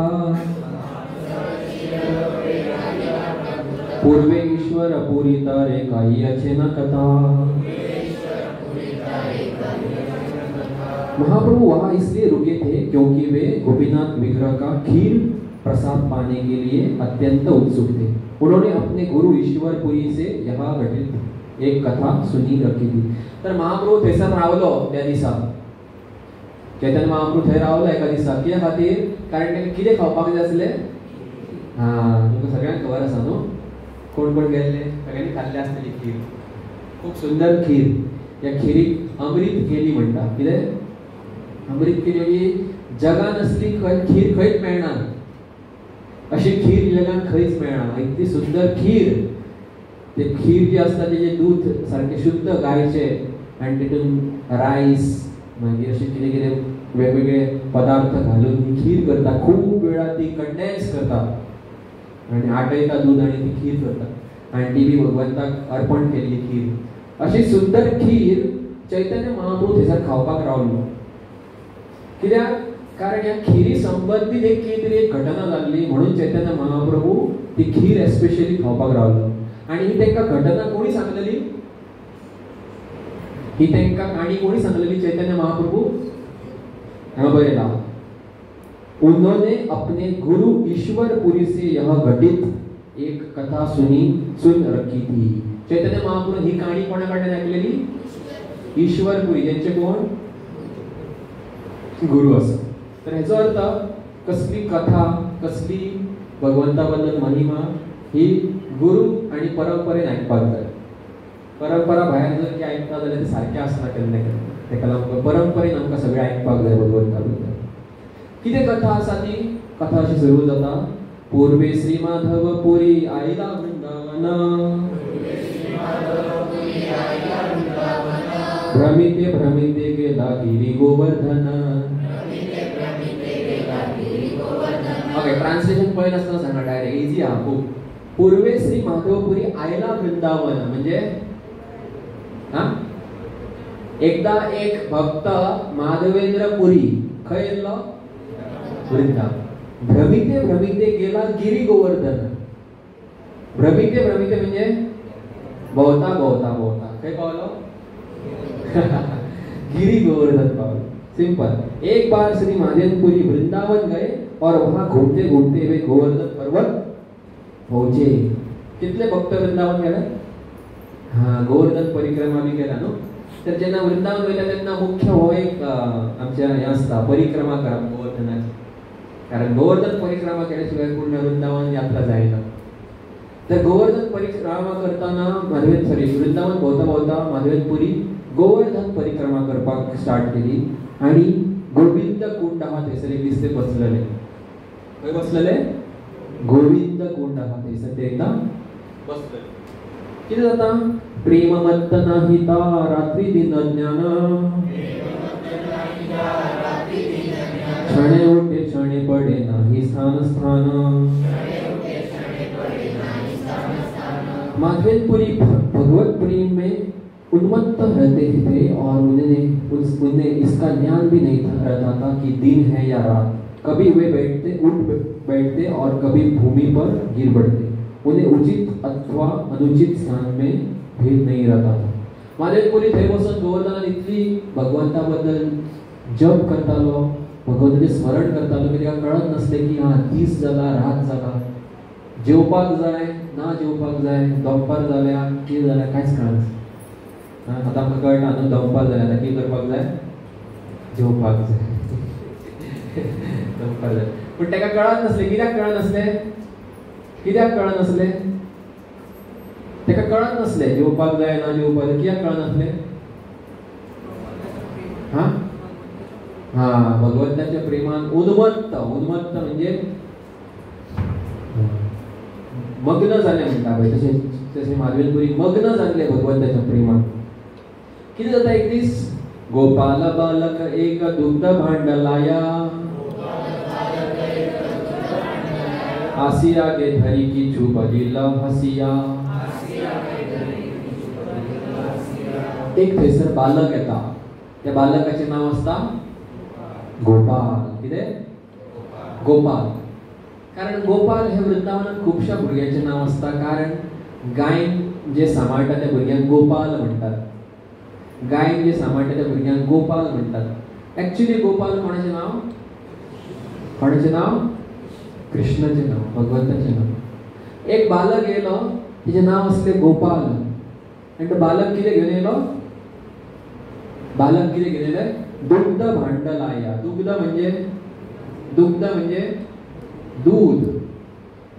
पूर्वे ईश्वर पुरी तारे काही अच्छे न कथा. महाप्रभु वहां इसलिए रुके थे क्योंकि वे गोपीनाथ विग्रह का खीर प्रसाद पाने के लिए अत्यंत उत्सुक थे. उन्होंने अपने गुरु ईश्वरपुरी से यहाँ घटित एक कथा सुनी रखी थी. तर महाप्रभू थंयसर रावलो त्या दिसा. चैतन्य महाप्रभू थंय रावलो एका दिसा. कित्या खातीर? कारण ताका कितें खावपाक जाय आसलें? तुमकां सगळ्यांक खबर आसा न्हू. कोण कोण गेल्ले? सगळ्यांनी खाल्ले आसतली खीर. खूब सुंदर खीर. ह्या खिरीक अमृत केली म्हणटा. कितें? अमृत केली म्हणजे जगान असली खीर खंयच मेळना. अशी खीर जगान खंयच मेळना. इतली सुंदर खीर. ते खीर जी असता तेजे दूध सारखे शुद्ध गायचे आणि तितून राईस मागीर अशें कितें कितें वेगवेगळे पदार्थ घालून ही खीर करता. खूब वेळा ती कंडेन्स करता आणि आटयता दूध आणि ती खीर करता आणि ती बी भगवंताक अर्पण केल्ली खीर. अशी सुंदर खीर चैतन्य महाप्रभू थंयसर खावपाक रावलो. कित्याक? कारण ह्या खिरी संबंधीत एक कितें तरी एक घटना जाल्ली म्हणून चैतन्य महाप्रभू ती खीर एस्पेशली खावपाक रावलो. आणि ही तांकां घटना कोणी सांगलेली? ही तांकां काणी कोणी सांगलेली? चैतन्य महाप्रभू. हांगा बरयला, उन्होंने अपने गुरु ईश्वरपुरी से यह घटित एक कथा सुन रखी थी. चैतन्य महाप्रभू ही कहाणी कोणाकडे ऐकलेली? ईश्वरपुरी. त्यांचे कोण? गुरु असं. तर ह्याचा अर्थ कसली कथा, कसली भगवंताबद्दल महिमा ही गुरु आणि परंपरेन आयकपाक जाय. परंपरा भायर जर की आयकता जाल्यार ते सारकें आसना केन्ना केन्ना. तेका लागून परंपरेन आमकां सगळें आयकपाक जाय भगवंता बद्दल. कितें कथा आसा ती? कथा अशी सुरू जाता. पूर्वे श्री माधव पुरी आयला वृंदावन, भ्रमिते भ्रमिते गेला गिरी गोवर्धन. ओके, ट्रान्सलेशन पळय नासतना सांगा डायरेक्ट. इजी हा खूप. पूर्वे श्री माधवपुरी आयला वृंदावन म्हणजे एकदा एक भक्त माधवेंद्रपुरी खंय येयलो? वृंदावन. भ्रमिते भ्रमिते गेला गिरी गोवर्धन. भ्रमिते भ्रमिते म्हणजे भोवता भोवता भोवता खंय पावलो? गिरी गोवर्धन पावलो. सिंपल. एक बार श्री माधवेंद्रपुरी वृंदावन गए और वहां घूमते घूमते वे गोवर्धन पर्वत पहुंचे. कितले भक्त वृंदावन गेले? गोवर्धन परिक्रमा बी केला न्हू. तर जेन्ना वृंदावन वयता तेन्ना मुख्य हो एक आमच्या हे आसता परिक्रमा करप गोवर्धनाची. कारण गोवर्धन परिक्रमा केल्या पूर्ण वृंदावन यात्रा जायना. तर गोवर्धन परिक्रमा करताना वृंदावन भोवता भोवता माधवेंद्रपुरी गोवर्धन परिक्रमा करपाक स्टार्ट केली आणि गोविंद कुंड हा थंयसर एक दिसते बसलेले. खंय बसलेले? गोविंद कुंड हा थंयसर ते एकदा बसलेले. कितें जाता? प्रेममत्त नाही ता रात्री दिन ज्ञान, क्षणे उठे क्षणे पडे नाही स्थान स्थान. माधवेंद्रपुरी भगवत प्रेम में उन्मत्त रहते थे और उन्हें इसका ज्ञान भी नहीं रहता था कि दिन है या रात. कभी वे उठ बैठते और कभी भूमि पर गिर पड़ते. उन्हें उचित अथवा अनुचित स्थान में भेद नहीं रहता था. माधवेंद्रपुरी थंय बसून गोवर्धनान इतली भगवंताबद्दल जप करतालो, भगवंताचें स्मरण करतालो की ताका कळत नसलें की दीस जाला रात जाला, जेवपाक जाय ना जेवपाक जाय, दनपार जाल्या कितें जाल्यार कांयच कळना. आतां आमकां कळटा न्हू दनपार जाल्यार आतां कितें करपाक जाय? जेवपाक जाय. दनपार जाय. पूण ताका कळत नसलें. कित्याक कळत नसलें? कित्याक कळत नसलें? ताका कळत नसलें जेवपाक जाय ना जेवपाक जाय. कित्याक कळत नसलें? भगवंताच्या प्रेमान उन्मत्त. उन्मत्त म्हणजे मग्न जाले म्हणटा पळय तशें माधवेंद्रपुरी मग्न जाल्ले भगवंताच्या प्रेमान. कितें जाता? एक दीस गोपाल बालक एक दुग्ध भांड लाया, आसिया गे धरी की चूप दिल हसिया. एक थंयसर बालक येता. त्या बालकाचें नांव आसता गोपाल. कितें? गोपाल. कारण गोपाल हे वृंदावनात खुबश्या भुरग्यांचें नांव आसता. कारण गायन जे सांबाळटा त्या भुरग्यांक गोपाल म्हणटात. गायन जे सांबाळटा त्या भुरग्यांक गोपाल म्हणटात. एक्चुअली गोपाल कोणाचें नांव? कोणाचें नांव? कृष्णाचें नांव, भगवंताचें नांव. एक बालक येयलो, तिचें नांव आसलें गोपाल. आणि तो बालक किती घेऊन येलो? बालक किती घेऊन येले? दुग्ध भांड लाया. दुग्ध म्हणजे दूध.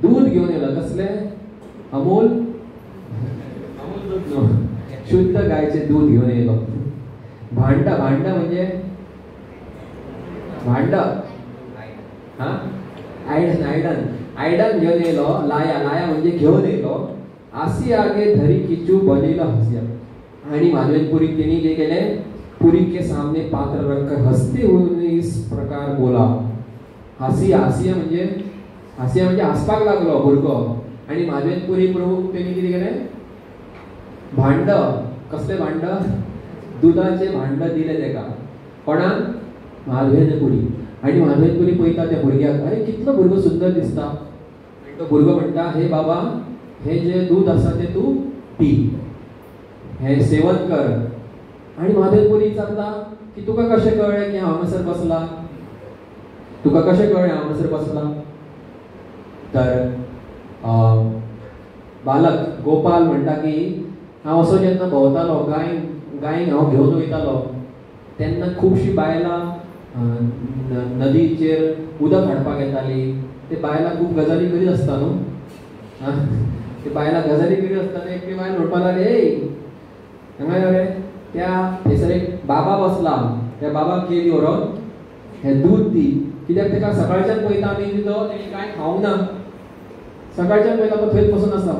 दूध घेऊन येलो. कसले? अमूल दूध, शुद्ध गायचे दूध घेऊन येलो. भांड म्हणजे भांड, हा, आयडन घेऊन येलो. लाया म्हणजे घेऊन येलो. आसी आगे धरी किचू बनेला हसिया. आणि माधवेंपुरी त्यांनी जे केले, पुरी के सामने पात्र रखकर हंसते हुए इस प्रकार बोला. हसिया म्हणजे हसपाक लागलो भुरगो. आणि माधवेंपुरी प्रमुख त्यांनी किती केले? भांड. कसले भांड? दुधाचे भांड दिले तेका. कोणाक? माधवेंपुरी. आणि माधवेंपुरी पळयता त्या भुरग्याक, अरे कितलो भुरगो सुंदर दिसता. आणि तो भुरगो म्हणटा, हे बाबा, हे जे दूध आसा ते तू पी, हे सेवन कर. आणि माधवेंपुरी विचारता की तुका कशें कळ्ळें की हांव हांगासर बसला? तुका कशें कळ्ळें हांव हांगासर बसला? तर बालक गोपाल म्हणटा की हांव असो जेन्ना भोंवतालो, गायींक हांव घेवन वयतालो, तेन्ना खुबशीं बायलां नदीचेर उदक हाडपाक येतालीं. ते बायलां खूब गजाली करीत आसता न्हू. ते बायलां गजाली करीत आसता. एकटी बायल म्हणपाक लागली, ए हांगा यो रे, त्या थंयसर एक बाबा बसला, त्या बाबाक केली व्हरोन हे दूध दी. कित्याक तेका सकाळच्यान पळयता आमी तेणी कांय खावंक ना. सकाळच्यान पळयता तो थंयच बसून आसा.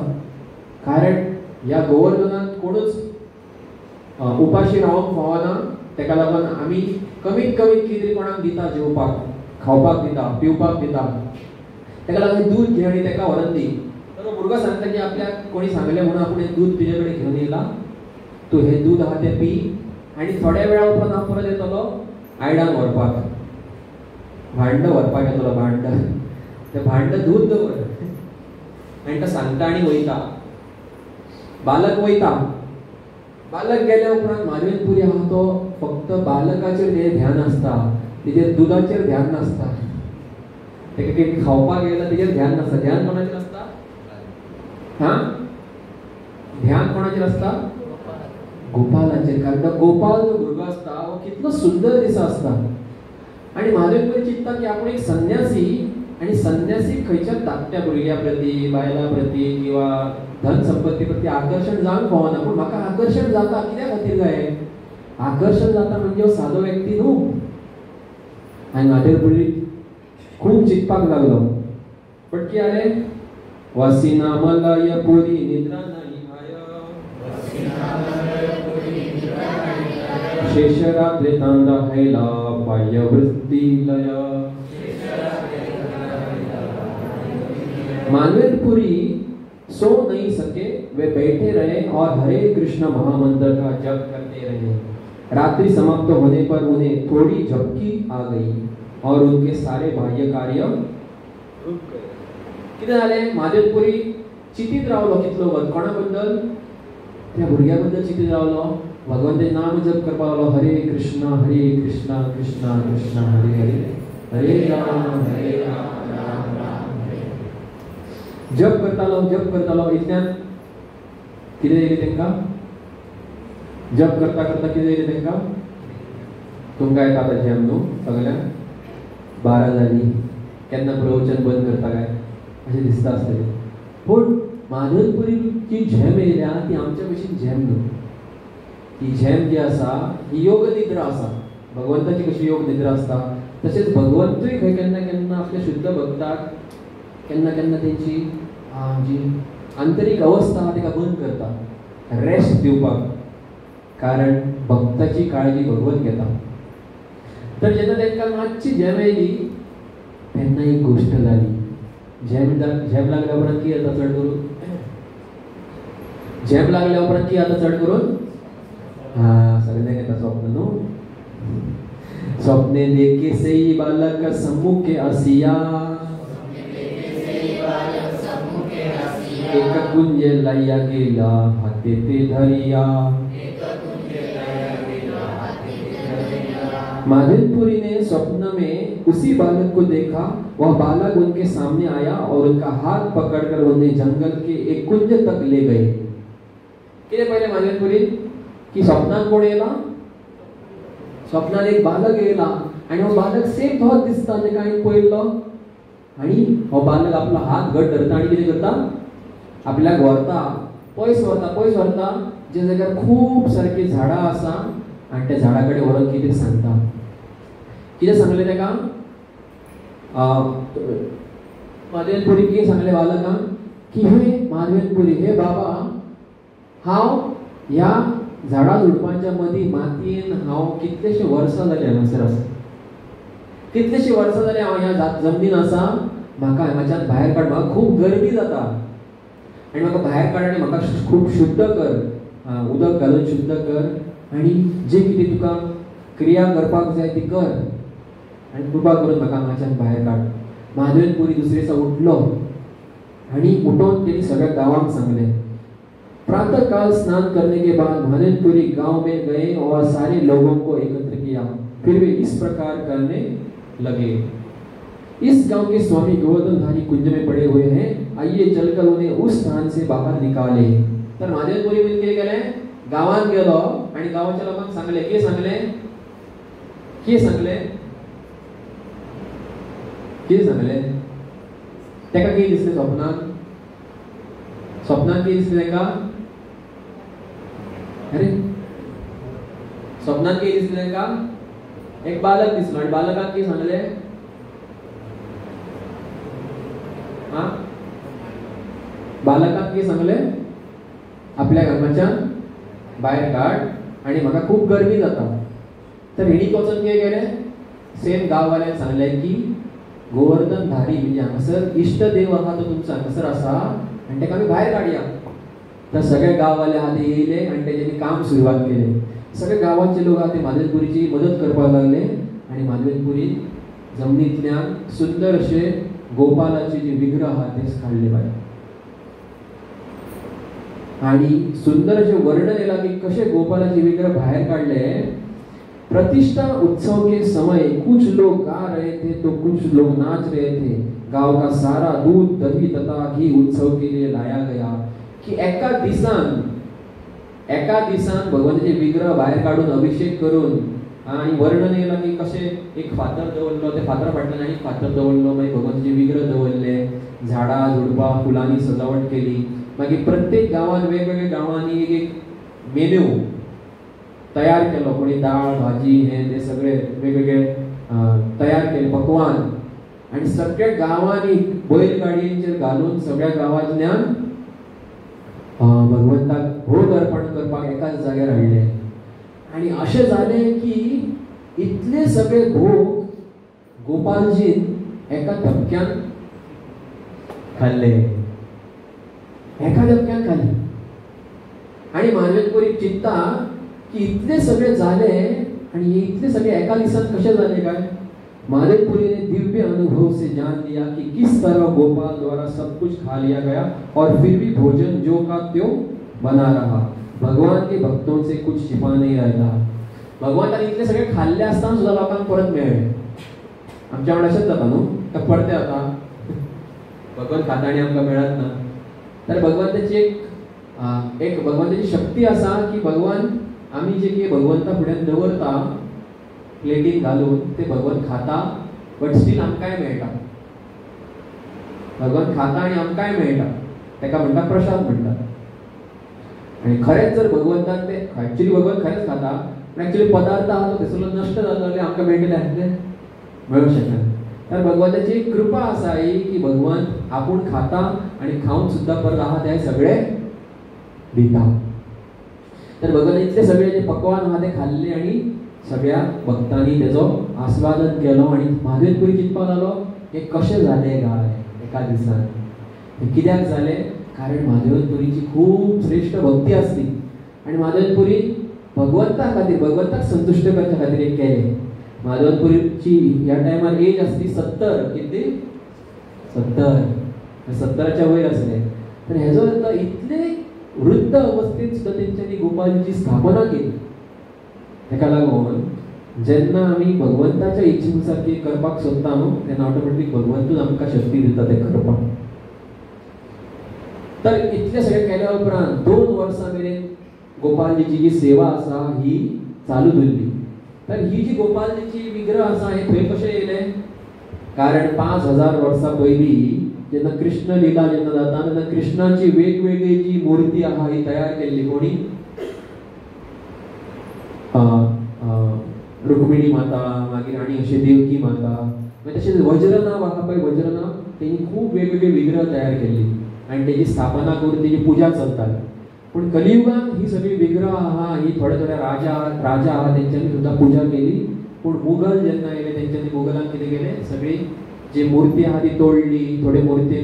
कारण ह्या गोवर्धनान कोणूच उपाशी रावूंक फावना. तेका लागून आमी कमीत कमीत कितें कोणाक दिता, जेवपाक, खावपाक दिता, पिवपाक दिता. तेका लागून दूध घे आनी तेका व्हरून दी. तर भुरगो सांगता की आपल्याक कोणी सांगलें म्हणून आपूण हें दूध तुजे कडेन घेवन येयला. तूं हें दूध आहा तें पी. आनी थोड्या वेळा उपरांत हांव परत येतलो आयडान व्हरपाक. भांड व्हरपाक येतलो. भांड, तें भांड दूध दवर. आनी तो सांगता आनी वयता. बालक वयता. बालक गेल्या उपरांत माधवेंपुरी आहा तो फक्त बालकाचेर तेजें ध्यान आसता, तेजेर दुधाचेर ध्यान नासता. तेका कितें खावपाक गेल्यार तेजेर ध्यान नासता. ध्यान कोणाचेर आसता? हा, ध्यान कोणाचेर आसता? गोपालाचेर. कारण तो गोपाल जो भुरगो आसता हो कितलो सुंदर दिसता आसता. आनी माधवेंपुरी चिंतता की आपूण एक संन्यासी, आनी संन्यासी खंयच्या धाकट्या भुरग्या प्रती, बायलां प्रती किंवा धन संपत्ती प्रती आकर्षण जावंक फावना. पूण म्हाका आकर्षण जाता. कित्या खातीर काय? आकर्षण जाता म्हणजे हो सादो व्यक्ती न्हू. आनी माधवेंपुरी खूब चिंतपाक लागलो. पण कितें जालें? वसिना मलय पुरी निद्रा नाही आय, शेष रात्री तांदा हैला पाय वृत्ती लय. माधवेंपुरी सो नहीं सके, वे बैठे रहे और हरे कृष्ण महामंत्र का जप करते रहे. रात्रि समाप्त होने पर उन्हें थोड़ी झपकी आ गई और उनके सारे बाह्य कार्य रुक गए. कितें जालें? माधवेंपुरी चिंतीत रावलो कितलो वत. कोणा बद्दल? त्या भुरग्या बद्दल चिंतीत रावलो. भगवंताचें नाम जप करपाक लागलो. हरे कृष्णा कृष्णा कृष्णा हरे हरे, हरे राम राम राम हरे. जप करतालो. इतल्यान कितें येयलें तेंकां? जप करता करता कितें येयलें तेंकां? तुमकां येता आतां जेम न्हू सगळ्यांक? 12 जाली. केन्ना प्रवचन बंद करता काय अशें दिसता आसतलें. पूण माधवेंपुरीची झेम येयल्या ती आमच्या भशेन झेम न्हू. ती झेम जी आसा ही योग निद्रा आसा. भगवंताची कशी योग निद्रा आसता तशेंच भगवंतूय खंय केन्ना केन्ना आपल्या शुद्ध भक्ताक केन्ना केन्ना तेंची जी आंतरीक अवस्था आहा तेका बंद करता, रेस्ट दिवपाक. कारण भक्ताची काळजी भगवंत घेता. तर जेन्ना तेंकां मातशी झेम येयली तेन्ना एक गोश्ट जाली. झेम लागल्या उपरांत कितें जाता चड करून? झेम लागल्या उपरांत कितें जाता चड करून? सगळ्यांक येता स्वप्न न्हू. स्वप्ने देखे सई बालक सम्मुखे आसिया, एक कुंज लाया गेला हाते ते धरिया. माधवेंपुरी ने स्वप्न में उसी बालक को देखा. वह बालक उनके सामने आया और उनका हाथ पकड़कर उन्हें जंगल के एक कुंज तक ले गए. कितें पयलें मानवेलपुरीन की स्वप्नान कोण येयला, स्वप्नान एक बालक येयला आनी हो बालक सेम तोच दिसता जेका हांवें पळयल्लो आनी हो बालक आपलो हात घट धरता आनी कितें करता, आपल्याक व्हरता, पयस व्हरता जे जाग्यार खूब सारकी झाडां आसा आनी त्या झाडा कडेन व्हरून कितें सांगता. कितें सांगलें तेका माधवेलपुरी कितें सांगलें बालकांक की हे माधवेलपुरी हे बाबा हांव ह्या झाडां झुडपांच्या मदीं मातयेन हांव कितलेशे वर्सां जालीं हांगासर आसा, कितलेशे वर्सां जालीं हांव ह्या जमनीन आसा, म्हाका हांगाच्यान भायर काड, म्हाका खूब गरमी जाता आनी म्हाका भायर काड आनी म्हाका खूब शुद्ध कर, उदक घालून शुद्ध कर आनी जे कितें तुका क्रिया करपाक जाय ती कर आनी कृपा करून म्हाका हांगाच्यान भायर काड. माधवेलपुरी दुसरे दिसा उठलो आनी उठोन तेणी सगळ्या गांवांक सांगलें. प्रातः काल स्नान करने के बाद माधवेलपुरी गांव में गए और सारे लोगों को एकत्र किया. फिर वे इस प्रकार करने लगे, इस गांव के स्वामी गोवर्धनधारी कुंज में पड़े हुए हैं, आइए चलकर उन्हें उस स्थान से बाहर निकाले. तर माधवेलपुरी बीन कितें केलें, गांवांत गेलो आनी गांवाच्या लोकांक सांगलें. कितें सांगलें, कितें सांगलें, कितें सांगलें, तेका कितें दिसलें स्वप्नांत, स्वप्नांत कितें दिसलें तेका, अरे स्वप्नांत कितें दिसलें तेका, एक बालक दिसलो आनी बालकाक कितें सांगलें, बालकाक कितें सांगलें, आपल्या घराच्यान भायर काड आनी म्हाका खूब गरमी जाता. तर हेणी वचून कितें केलें, सेम गांववाल्यांक सांगलें की गोवर्धनधारी म्हणजे हांगासर इश्ट देव आहा तो तुमचो हांगासर आसा आनी तेका आमी भायर काडया. तर सगळे गांववाले आहा ते येयले आनी तेजेनी काम सुरवात केलें. सगळे गांवाचे लोक आहा ते माधवेलपुरीची मदत करपाक लागले आनी माधवेलपुरीन जमनींतल्यान सुंदर अशे गोपालाचे जे विग्रह आहा ते काडले भायर आनी सुंदर अशें वर्णन येयलां की कशे गोपालाचे विग्रह भायर काडले. प्रतिष्ठा उत्सव के समय कुछ लोग गा रहे थे तो कुछ लोग नाच रहे थे. गांव का सारा दूध दही तथा घी उत्सव के लिए लाया गया. की एका दिसान भगवानाचे विग्रह भायर काढून अभिषेक करून आणि वर्णन येयलां की कशे एक फातर दवरलो, ते फातरा फाटल्यान आनी फातर दवरलो, मागीर भगवानाचे विग्रह दवरले, झाडां झुडपां फुलांनी सजावट केली. मागीर प्रत्येक गांवांत वेगवेगळ्या गांवांनी एक मेन्यू तयार केलो, कोणी दाळ भाजी हे ते सगळे वेगवेगळे तयार केले पकवान आनी सगळ्या गांवांनी बैलगाडयेचेर घालून सगळ्या गांवांतल्यान भगवंताक भोग अर्पण करपाक एकाच जाग्यार हाडले. आनी अशें जालें की इतले सगळे भोग गोपालजीन एका धपक्यान खाल्ले, एका धपक्यान खाल्ले. आनी माधवेलपुरी चिंतता कि इतने सगळे झाले आणि ये इतने सगळे एका दिवसात कसे झाले काय. माधवेलपुरी ने दिव्य अनुभव से जान लिया कि किस तरह गोपाल द्वारा सब कुछ खा लिया गया और फिर भी भोजन जो का त्यों बना रहा. भगवान के भक्तों से कुछ छिपा नहीं रहता. भगवंतान इतले सगळे खाल्ले असताना सुद्धा लोकांना परत मिळाले. आमच्या वांगडा अशेंच जाता न्हू, तर परते आता भगवंत खाता आणि आमकां मेळत ना. तर भगवंताची एक भगवंताची शक्ती असा की भगवान आम्ही जे की भगवंता फुड्यान दवरता प्लेटीन घालून ते भगवंत खाता, बट स्टील आमकांय मेळटा. भगवंत खाता आणि आमकांय मेळटा, तेका म्हणटा प्रसाद म्हणटा. आणि खरेंच जर भगवंतान ते ऍक्च्युअली भगवंत खरेंच खाता, पण ऍक्च्युअली पदार्थ हा तो थंयसरलो नश्ट जालो जाल्यार आमकां मेळटले आसले, मेळूंक शकना. तर भगवंताची कृपा आसा ही की भगवंत आपूण खाता आणि खाऊन सुद्धा परत आहा ते सगळे दिता. तर भगवंतान इतले सगळे जे पकवान आहा ते खाल्ले आणि सगळ्या भक्तांनी त्याचो आस्वादन केलो. आणि माधवेलपुरी चिंतपाक लागलो हे कशें जालें काय एका दिसान. हे कित्याक जालें, कारण माधवेलपुरीची खूब श्रेष्ठ भक्ती आसली आणि माधवेलपुरी भगवंता खातीर भगवंताक संतुष्ट करच्या खातीर एक केलें. माधवेलपुरीची ह्या टायमार एज आसली 70, किती 70च्या वयर आसले. तर हेजो अर्थ इतले वृद्ध अवस्थेत सुद्धा तेंच्यांनी गोपालची स्थापना केली. तेका लागून जेन्ना आमी भगवंताच्या इच्छेनुसार कितें करपाक सोदता न्हू, तेन्ना ऑटोमॅटिक भगवंतूच आमकां शक्ती दिता तें करपाक. तर इतले सगळे केल्या उपरांत 2 वर्सां मेरेन गोपालजीची जी सेवा आसा ही चालू दवरली. तर ही जी गोपालजीची विग्रह आसा हे थंय कशें येयले? कारण 5000 वर्सां पयलीं जेन्ना कृष्ण लीला जेन्ना जाता तेन्ना कृष्णाची वेगवेगळी जी मूर्ती आहा ही तयार केल्ली कोणी? रुक्मिणी माता, मागीर आनी अशी देवकी माता, मागीर तशेंच वज्रनाभ आहा पळय वज्रनाभ, तेणी खूब वेगवेगळे विग्रह तयार केल्ली आनी तेजी स्थापना करून तेजी पुजा चलताली. पूण कलियुगान ही सगळी विग्रह आहा ही थोडे थोडे राजा आहा तेंच्यांनी सुद्दां पुजा केली. पूण मुघल जेन्ना येयले तेंच्यांनी मुघलान कितें केलें? सगळी जी मूर्ती आहा ती तोडली, थोडे मूर्ती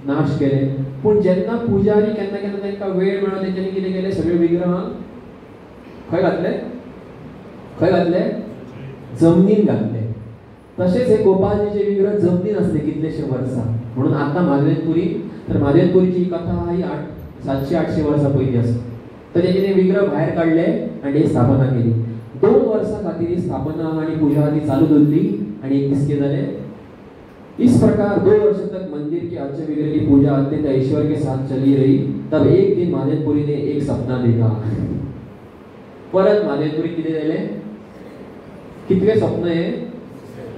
नाश केले. पूण जेन्ना पुजारी केन्ना केन्ना तांकां वेळ मेळ्ळो तेंच्यांनी कितें केलें? सगळे विग्रहांक खंय घातले? खंय घातले? जमनीन घातले. तशेंच हे गोपालजीचे विग्रह जमनीन आसले कितलेशे वर्सां. म्हणून आतां म्हादवेंद्रपुरी, तर म्हादवेंद्रपुरीची कथा आहा ही 700-800 वर्सां पयलीं आसा. तर तेचे विग्रह भायर काडले आनी ही स्थापना केली. 2 वर्सां खातीर ही स्थापना आनी पुजा ती चालू दवरली आनी एक दीस कितें जालें? इस प्रकार 2 वर्ष तक मंदिर के अर्च विग्रह की पूजा अत्यंत ऐश्वर्य के साथ चली रही. तब एक दिन म्हादवेंद्रपुरी ने एक सपना देखा. परत म्हादवेंद्रपुरी कितें जालें? कितवे स्वप्न हे?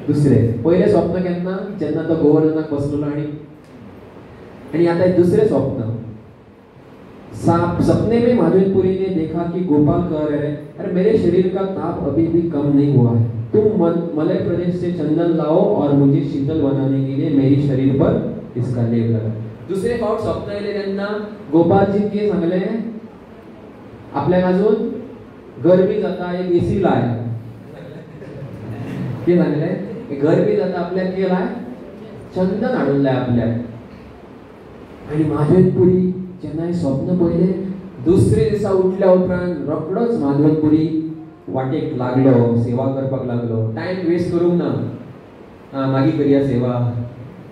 दुसरे. पहिले स्वप्न केन्ना? जेन्ना तो गोवर्धनाक बसलेलो आणि आता दुसरे स्वप्न. सपने में म्हादवेंद्रपुरी ने देखा कि गोपाल कह रहे हैं, अरे मेरे शरीर का ताप अभी भी कम नहीं हुआ है. तुम मलय प्रदेश से चंदन लाओ और मुझे शीतल बनाने के लिए मेरी शरीर पर इसका लेप लगा. दुसरे फावट स्वप्न आयले तेन्ना गोपालजी कितें सांगले? आपल्याक अजून गरमी जाता, एक एसी लाय. कितें सांगले? गरमी जाता आपल्याक कितें लाय? चंदन हाडून लाय आपल्याक. आनी म्हादवेंद्रपुरी जेन्ना स्वप्न पयले दुसरे दिसा उठल्या उपरांत रोखडोच म्हादवेंद्रपुरी वाटेक लागलो, सेवा करपाक लागलो. टायम वेस्ट करूंक ना. मागीर करया सेवा.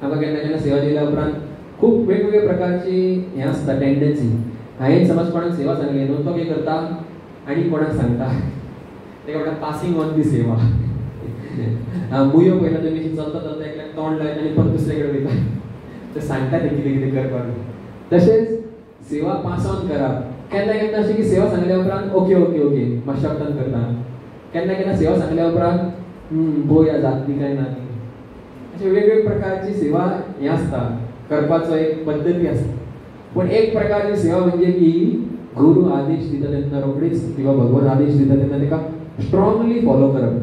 आमकां केन्ना केन्ना सेवा दिल्या उपरांत खूब वेगवेगळे प्रकारची हें आसता टेंडन्सी. हांवें समज कोणाक सेवा सांगली न्हू, तो कितें करता आनी कोणाक सांगता. तेका म्हणटा पासिंग ऑन दी सेवा. मुयो पयला तुमी चलता चलता एकल्याक तोंड लायता आनी परत दुसरे कडेन वयता. ते सांगता ते कितें कितें करपाक. तशेंच सेवा पास ऑन करप. केन्ना केन्ना अशें की सेवा सांगल्या उपरांत ओके ओके ओके माश्शक्तान करता. केन्ना केन्ना सेवा सांगल्या उपरांत पळोवया जातली काय ना. अशे वेगवेगळे प्रकारची सेवा हें आसता, करपाचो एक पद्दती आसता. पूण एक प्रकारची सेवा म्हणजे की गुरु आदेश दिता तेन्ना रोखडीच किंवा भगवान आदेश दिता तेन्ना तेका स्ट्रॉंगली फॉलो करप.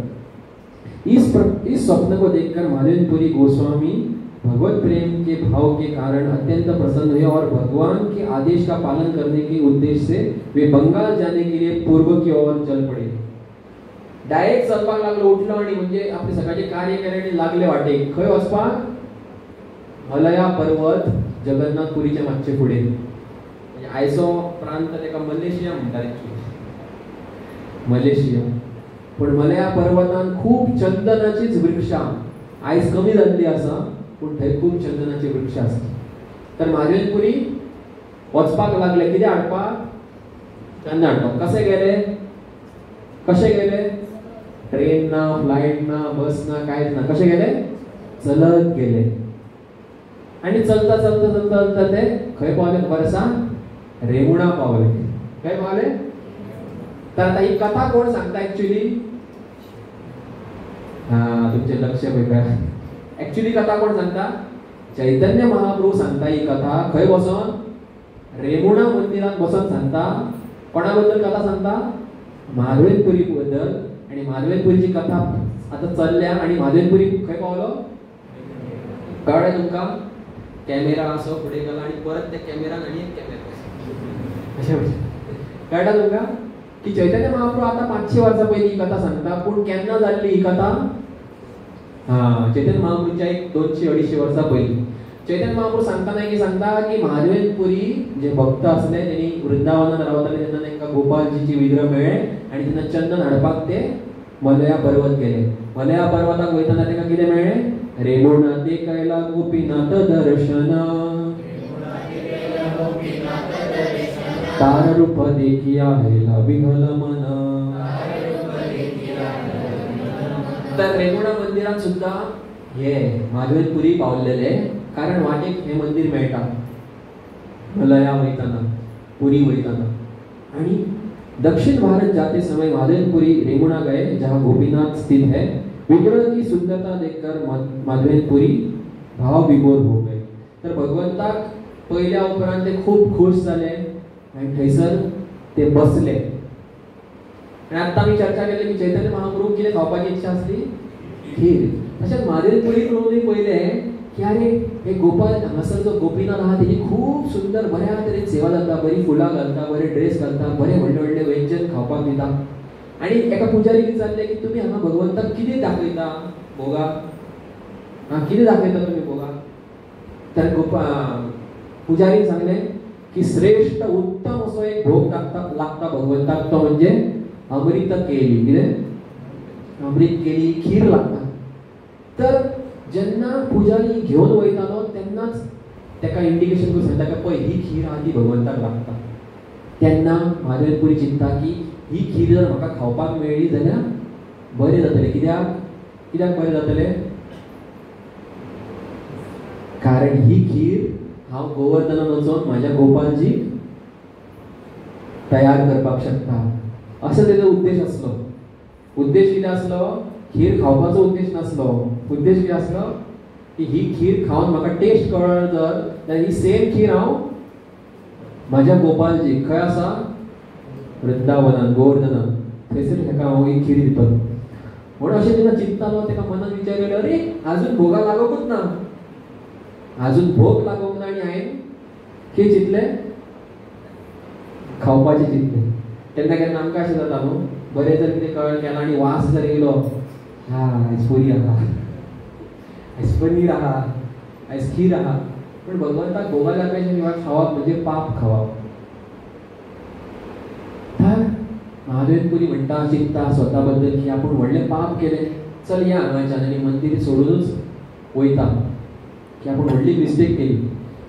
इस स्वप्न को देखकर म्हादवेंद्रपुरी गोस्वामी भगवत प्रेम के भाव के कारण अत्यंत प्रसन्न हुए और भगवान के आदेश का पालन करने के उद्देश्य से वे बंगाल जाने के लिए पूर्व की ओर चल पड़े. डायरेक्ट चलपाक लागलो, उठलो आणि म्हणजे आपले सकाळचे कार्य केले आणि लागले वाटेक. खंय वचपाक? मलया पर्वत जगन्नाथपुरीच्या मागचे फुडें. म्हणजे आयचो प्रांत तेका मलेशिया म्हणटात. मलेशिया. पण मलया पर्वतान खूप चंदनाचीच वृक्षा आयज कमी जाल्ली आसा, पूण थंय खूब चंदनाची वृक्ष आसता. तर म्हादवेंद्रपुरी वचपाक लागले. कितें हाडपाक? चंदन हाडपाक. कशे गेले? कशे गेले? ट्रेन ना, फ्लायट ना, बस ना, कांयच ना. कशे गेले? चलत गेले. आनी चलता चलता चलता चलता ते खंय पावले खबर आसा? रेमुणा पावले. खंय पावले? तर आता ही कथा कोण सांगता एक्चुअली? तुमचे लक्ष वेगळा. एक्चुअली कथा कोण सांगता? चैतन्य महाप्रभू सांगता ही कथा. खंय बसून? रेमुणा मंदिरात बसून सांगता. कोणाबद्दल कथा सांगता? म्हादवेंद्रपुरी बद्दल. आणि म्हादवेंद्रपुरीची कथा आता चलल्या आणि म्हादवेंद्रपुरी खंय पावलो? कळ्ळें तुमकां? कॅमेरा असो फुडें गेला आणि परत त्या कॅमेरान आनी एक कॅमेरा. अशें कळटा तुमकां की चैतन्य महाप्रभू आता 500 वर्सां पयलीं ही कथा सांगता. पूण केन्ना जाल्ली ही कथा? चैतन्य महाप्रभूच्या एक 200-250 वर्सां पयलीं. चैतन्य महाप्रभू सांगताना की सांगता की म्हादवेंद्रपुरी जे भक्त असले त्यांनी वृंदावनात रावताले तेन्ना तांकां गोपालजीची विग्रह मेळ्ळे आणि तेन्ना चंदन हाडपाक ते मलया पर्वत गेले. मलया पर्वताक वयताना तांकां कितें मेळ्ळें? रेमुणा ते कैला गोपीनाथ दर्शन, तार रूप देखिया हेला विघल मन. तर रेमुणा मंदिरात सुद्धा हे म्हादवेंद्रपुरी पावलेले, कारण वाटेक हे मंदिर मेळटा. मलया वयताना, पुरी वयताना। आणि दक्षिण भारत जाते समय माधवेंद्रपुरी रेमुणा गए, जहाँ गोपीनाथ स्थित है। विग्रह की सुंदरता देखकर माधवेंद्रपुरी भाव विभोर हो गए। तर भगवंताक पहिल्या उपरांत ते खूप खुश झाले आणि थैसर ते बसले। आणि आता मी चर्चा केली की चैतन्य महाप्रभू किती खावपाची इच्छा असली, खीर। तसेच माधवेंद्रपुरी प्रभूने पहिले की अरे हे गोपाल हांगासर जो गोपीनाथ आहा तेजी खूप सुंदर बऱ्या तरेन सेवा जाता, बरी फुलां घालता, बरे ड्रेस घालता, बरे व्हडले व्हडले व्यंजन खावपाक दिता। आणि एका पुजारीक विचारले की तुम्ही हांगा भगवंताक कितें दाखयता भोगा, कितें दाखयता तुम्ही भोगा? तर पुजारीन सांगले की श्रेष्ठ उत्तम असो एक भोग लागता भगवंताक, तो म्हणजे अमृत केली, कितें अमृत केली खीर लागता। तर जेन्ना पुजारी घेवन वयतालो तेन्नाच तेका इंडिकेशन करून सांगता की पळय ही खीर आहा ती भगवंताक लागता। तेन्ना माधवेंद्रपुरी चिंतता की ही खीर जर म्हाका खावपाक मेळ्ळी जाल्यार बरें जातलें। कित्याक बरें जातलें? कारण ही खीर हांव गोवर्धनान वचोन म्हाज्या गोपालजीक तयार करपाक शकता, असो तेजो उद्देश आसलो। उद्देश कितें आसलो? खीर खावपाचो उद्देश नासलो। उद्देश कितें आसलो की ही खीर खावन म्हाका टेस्ट कळ्ळो जाल्यार ही सेम खीर हांव म्हाज्या गोपालजीक खंय आसा वृंदावनान, गोवर्धनान, थंयसर हेका हांव ही खीर दितलो। म्हणून अशें जेन्ना चिंततालो तेका मनान विचार येयलो, अरे आजून भोगा लागोकूच ना, आजून भोग लागोंक ना। आनी हांवें कितें चिंतलें? खावपाचें चिंतलें। केन्ना केन्ना आमकां अशें जाता न्हू, बरें जर कितें केलां आनी वास जर येयलो, आयज पुरी आहा, आयज पनीर आहा, आयज खीर आहा, पण भगवंताक भोगा लागायच्या निवाळ खावप म्हणजे पाप खावप। तर महादेवपुरी म्हणटा, चिंता स्वता बद्दल की आपण व्हडलें पाप केलें, चल या हांगाच्यान आनी मंदिर सोडूनच वयता, की आपण व्हडली मिस्टेक केली।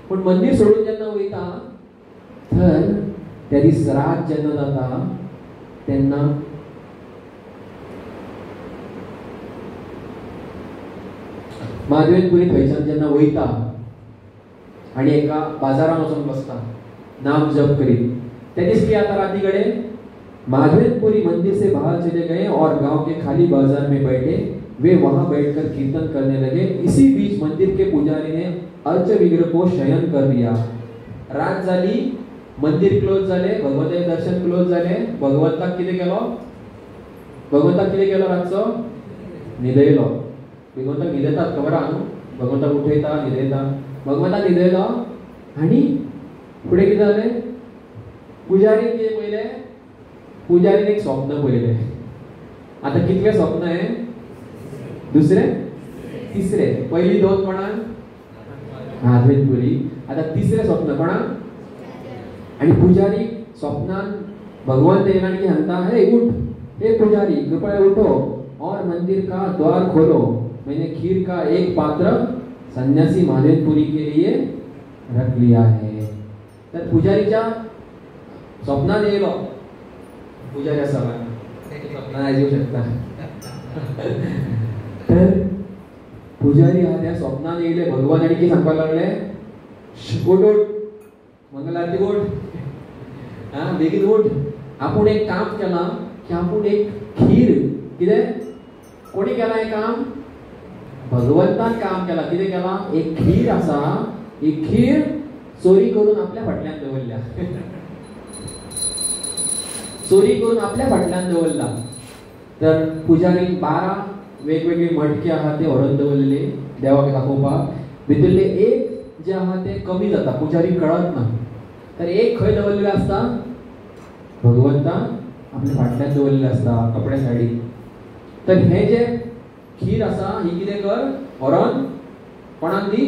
पण मंदिर सोडून जेन्ना वयता तर त्या दीस रात जेन्ना जाता तेन्ना माधवेंद्रपुरी थंयच्यान जेन्ना वयता आणि एका बाजारान वचून बसता नाम जप करीत, त्या दीस कितें जाता राती कडेन? माधवेंद्रपुरी मंदिर से बाहर चले गए और गांव के खाली बाजार में बैठे। वे वहां बैठकर कीर्तन करने लगे। इसी बीच मंदिर के पुजारी ने अर्च विग्रह को शयन कर दिया। रात जाली, मंदिर क्लोज झाले, भगवंताचे दर्शन क्लोज झाले। भगवंताक कितें केलो? भगवंताक कितें केलो? रातचो न्हिदयलो। भगवंताक न्हिदयतात खबर आहा न्हू, भगवंताक उठयता न्हिदयता। भगवंताक न्हिदयलो आनी फुडें कितें जालें? पुजारीन कितें पयलें? पुजारीन एक स्वप्न पयलें। आतां कितले स्वप्न हे? दुसरे तिसरे। पयली दोन कोणाक? माधवेंद्रपुरी। आतां तिसरे स्वप्न कोणाक? आणि पुजारी स्वप्नान भगवान तेना की सांगता, हे उठ, हे पुजारी कृपया उठो और मंदिर का द्वार खोलो, मैंने खीर का एक पात्र सन्यासी माधवेंद्रपुरी के लिए रख लिया है। तर पुजारीच्या स्वप्नान येयलो, पुजारी आसा स्वप्नान येऊ शकता। तर पुजारी हा त्या स्वप्नान येयले भगवान आणि की सांगपाक लागले, उठ उठ मंगलारती उठ, बेगीन उठ। आपण एक काम केला की आपण एक खीर, कितें कोणी केला हे काम? भगवंतान काम केला। कितें केला? एक खीर आसा, ही खीर चोरी करून आपल्या फाटल्यान दवरल्या। चोरी करून आपल्या फाटल्यान दवरला। तर पुजारीन 12 वेगवेगळे मटके आहा ते व्हरून दवरलेले देवाक दाखोवपाक। भितरले एक जे आहा ते कमी जाता, पुजारी कळत ना। तर एक खंय दवरलेले आसता? भगवंतान आपल्या फाटल्यान दवरलेले आसता कपड्या सायडीक। तर हे जे खीर आसा ही कितें कर? व्हरोन कोणाक दी?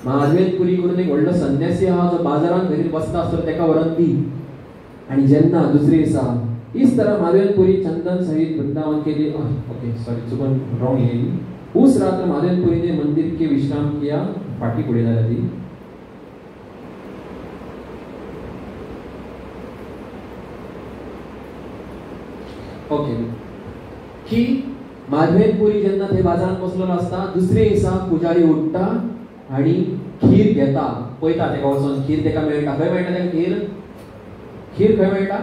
माधवेंद्रपुरी करून एक व्हडलो संन्यासी आहा जो बाजारान घरी बसता आसतो तेका व्हरोन दी। आणि जेन्ना दुसरे दिसा इस तरह माधवेंद्रपुरी चंदन सहित वृंदावन के लिए ओके सॉरी चुकून रॉन्ग येयली। उस रात्र माधवेंद्रपुरी ने मंदिर के विश्राम किया। पाठी पुढे जाल्या ती। ओके की माधवेंद्रपुरी जेन्ना थंय बाजारात बसलेलो आसता, दुसरे दिसा पुजारी उठता आणि खीर घेता पळयता तेका वचोन खीर तेका मेळटा खंय मेळटा तेका खीर खीर खंय मेळटा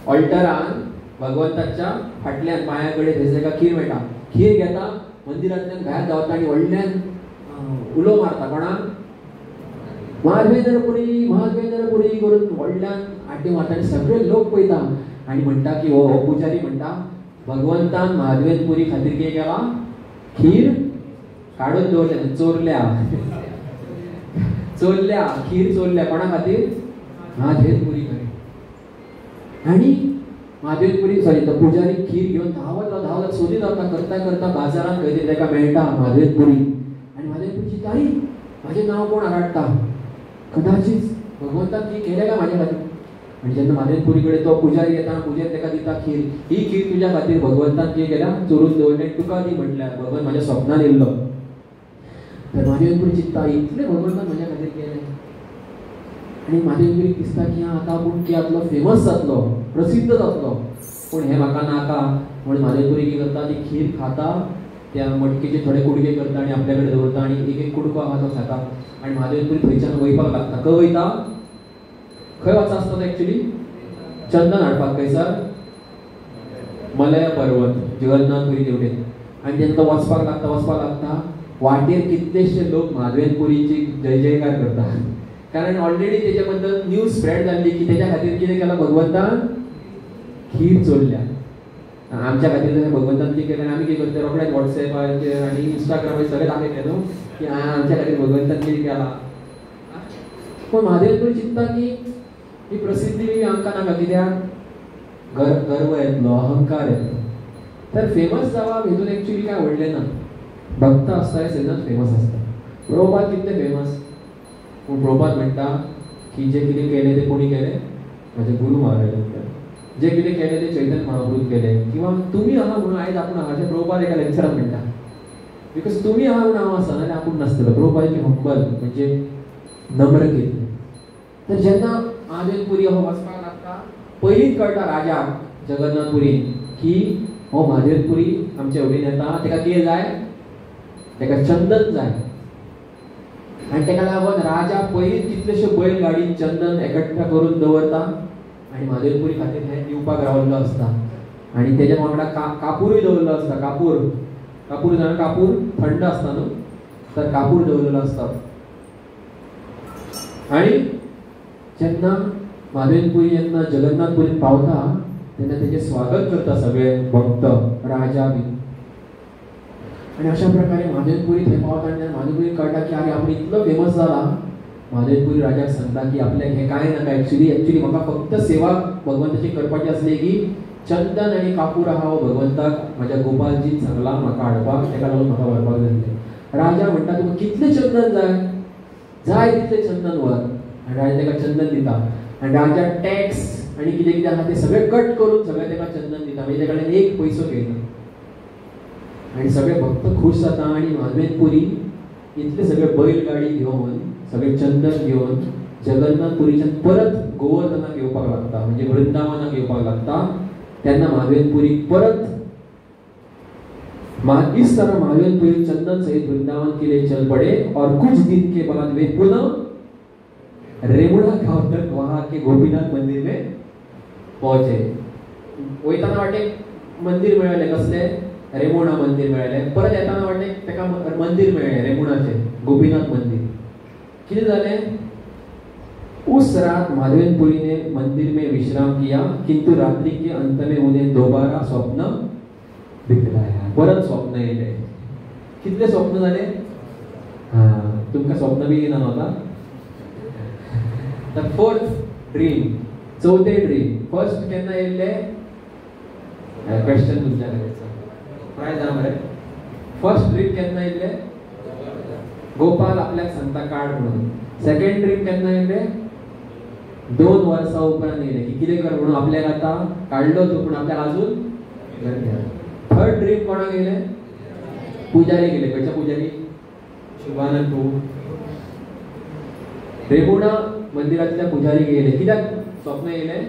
ऑल्टरान भगवंताच्या फाटल्यान पांया कडेन थंयसर तेका खीर मेळटा खीर घेता मंदिरांतल्यान भायर धांवता आनी व्हडल्यान उलो मारता कोणाक महादेवेंद्रपुरी करून व्हडल्यान आड्डे मारता आनी सगळे लोक पळयता आनी म्हणटा की हो पुजारी म्हणटा भगवंतान महादेवेंद्रपुरी खातीर कितें केला खीर काडून दवरल्या चोरल्या खीर चोरल्या कोणा खातीर महादेवेंद्रपुरी कडेन आनी महादेवेंद्रपुरी सॉरी तो पुजारी खीर घेवन धांवत सोदीत वता करता करता बाजारांत खंय तरी तेका मेळटा महादेवेंद्रपुरी आनी महादेवेंद्रपुरी चिंता अरे म्हाजें नांव कोण आडाडटा कदाचित भगवंतान ती केलें काय म्हाज्या खातीर आनी जेन्ना महादेवेंद्रपुरी कडेन तो पुजारी येता पुजेर तेका दिता खीर ही खीर तुज्या खातीर भगवंतान कितें केल्या चोरून दवरलें तुका दी म्हटल्यार भगवंत म्हाज्या स्वप्नान येयल्लो तर महादेवेंद्रपुरी चिंता इतलें भगवंतान म्हाज्या खातीर केलें आनी महादेवेंद्रपुरीक दिसता की आतां आपूण तियातलो फेमस जातलो प्रसिद्ध जातलो पूण हें म्हाका नाका म्हणून महादेवेंद्रपुरी कितें करता ती खीर खाता त्या मटकेचे थोडे कुडके करता आनी आपल्या कडेन दवरता आनी एक एक कुडको आहा तो खाता आनी महादेवेंद्रपुरी थंयच्यान वयपाक लागता खंय वयता खंय वचा आसता तो एक्चुअली चंदन हाडपाक खंयसर मलय पर्वत जगन्नाथपुरी देवळेन आनी जेन्ना तो वचपाक लागता वाटेर कितलेशे लोक महादेवेंद्रपुरीची जय जयकार करता कारण ऑलरेडी तेजे बद्दल न्यूज स्प्रेड जाल्ली की तेज्या खातीर कितें केलां भगवंतान खीर चोरल्या आमच्या खातीर भगवंतान कितें केलें आमी कितें करता रोखडेच वॉट्सॅपाचेर आनी इंस्टाग्रामाचेर सगळें दाखयतले न्हू की आमच्या खातीर भगवंतान कितें केलां पूण महादेवेंद्रपुरी चिंतता की ही प्रसिद्धी आमकां नाका कित्याक गर्व येतलो अहंकार येतलो तर फेमस जावप हेतून एक्चुअली काय व्हडलें ना भक्त आसता हे सदांच फेमस आसता प्रभुपाद कितले फेमस पूण प्रभुपाद म्हणटा की जे कितें केलें तें कोणी केलें म्हाजे गुरू महाराजान केलें जे कितें केलें तें चैतन्य महाप्रभून केलें किंवा तुमी आहा म्हणून आयज आपूण आहा अशें प्रभुपाद एका लेक्चरान म्हणटा बिकॉज तुमी आहा म्हणून हांव आसा जाल्यार आपूण नासतलो प्रभुपादाची हंबल म्हणजे नम्रतेन तर जेन्ना महादेवेंद्रपुरी हो वचपाक लागता पयलींच कळटा राजाक जगन्नाथपुरीन की हो महादेवेंद्रपुरी आमच्या एवढीन येता तेका कितें जाय तेका चंदन जाय आनी तेका लागून राजा पयलींच कितलेशे बैल गाडीन चंदन एकट्ठा करून दवरता आनी महादेवेंद्रपुरी खातीर हें दिवपाक रावल्लो आसता आनी तेज्या वांगडा कापूरूय दवरलो आसता कापूर जाणा कापूर थंड आसता न्हू तर कापूर दवरलेलो आसता आनी जेन्ना महादेवेंद्रपुरी जेन्ना जगन्नाथपुरीन पावता तेन्ना तेजें स्वागत करता सगळे भक्त राजा बी आनी अशा प्रकारे महादेवेंद्रपुरी थंय पावता आनी महादेवेंद्रपुरी कळटा की अरे आपूण इतलो फेमस जाला महादेवेंद्रपुरी राजाक सांगता की आपल्याक हें कांय नाका एक्चुअली म्हाका फक्त सेवा भगवंताची करपाची आसली की चंदन आनी कापूर आहा हो भगवंताक म्हाज्या गोपालजीन सांगला म्हाका हाडपाक तेका लागून म्हाका व्हरपाक जाय राजा म्हणटा तुका कितलें चंदन जाय तितलें चंदन व्हर आनी राजा तेका चंदन दिता आनी राजा टॅक्स आनी कितें कितें आहा तें सगळें कट करून सगळें तेका चंदन दिता म्हणजे तेका एक पयसो घेयना आनी सगळे भक्त खूश जाता आनी महादेवेंद्रपुरी इतले सगळे बैलगाडी घेवन सगळे चंदन घेवन जगन्नाथपुरीच्यान परत गोवर्धनाक येवपाक लागता म्हणजे वृंदावनाक येवपाक लागता तेन्ना महादेवेंद्रपुरी परत इस तरह महादेवेंद्रपुरी चंदन सहित वृंदावन के लिए चल पड़े और कुछ दिन के बाद वे पुनः रेमुणा गांव तक वहां के गोपीनाथ मंदिर में पहुंचे वयताना वाटे मंदिर मेळ्ळें कसले रेमुणा मंदिर मेळ्ळें परत येताना वाटे तेका मंदिर मेळ्ळें रेमुणाचे गोपीनाथ मंदिर कितें जालें उस रात महादेवेंद्रपुरी ने मंदिर में विश्राम किया किंतु रात्रि के अंत में उन्हें दोबारा स्वप्न दिखलाया परत स्वप्न येले कितले स्वप्न जाले तुमकां स्वप्न बी येना नव्हता द फोर्थ ड्रीम चौथे ड्रीम फर्स्ट केन्ना येयल्ले क्वेश्चन तुमच्या कडेन प्रायज जाणा मरे फर्स्ट ड्रीम केन्ना येयल्ले गोपाल आपल्याक सांगता काड म्हणून सेकंड ड्रीम केन्ना येयल्ले 2 वर्सां उपरांत येयले की कितें कर म्हणून आपल्याक आतां काडलो तूं पूण आपल्याक अजून थर्ड ड्रीम कोणाक येयले पुजारी गेले खंयच्या पुजारी शिवानंद प्रभू रेमुणा मंदिरांतल्या पुजारी गेले कित्याक स्वप्न येयले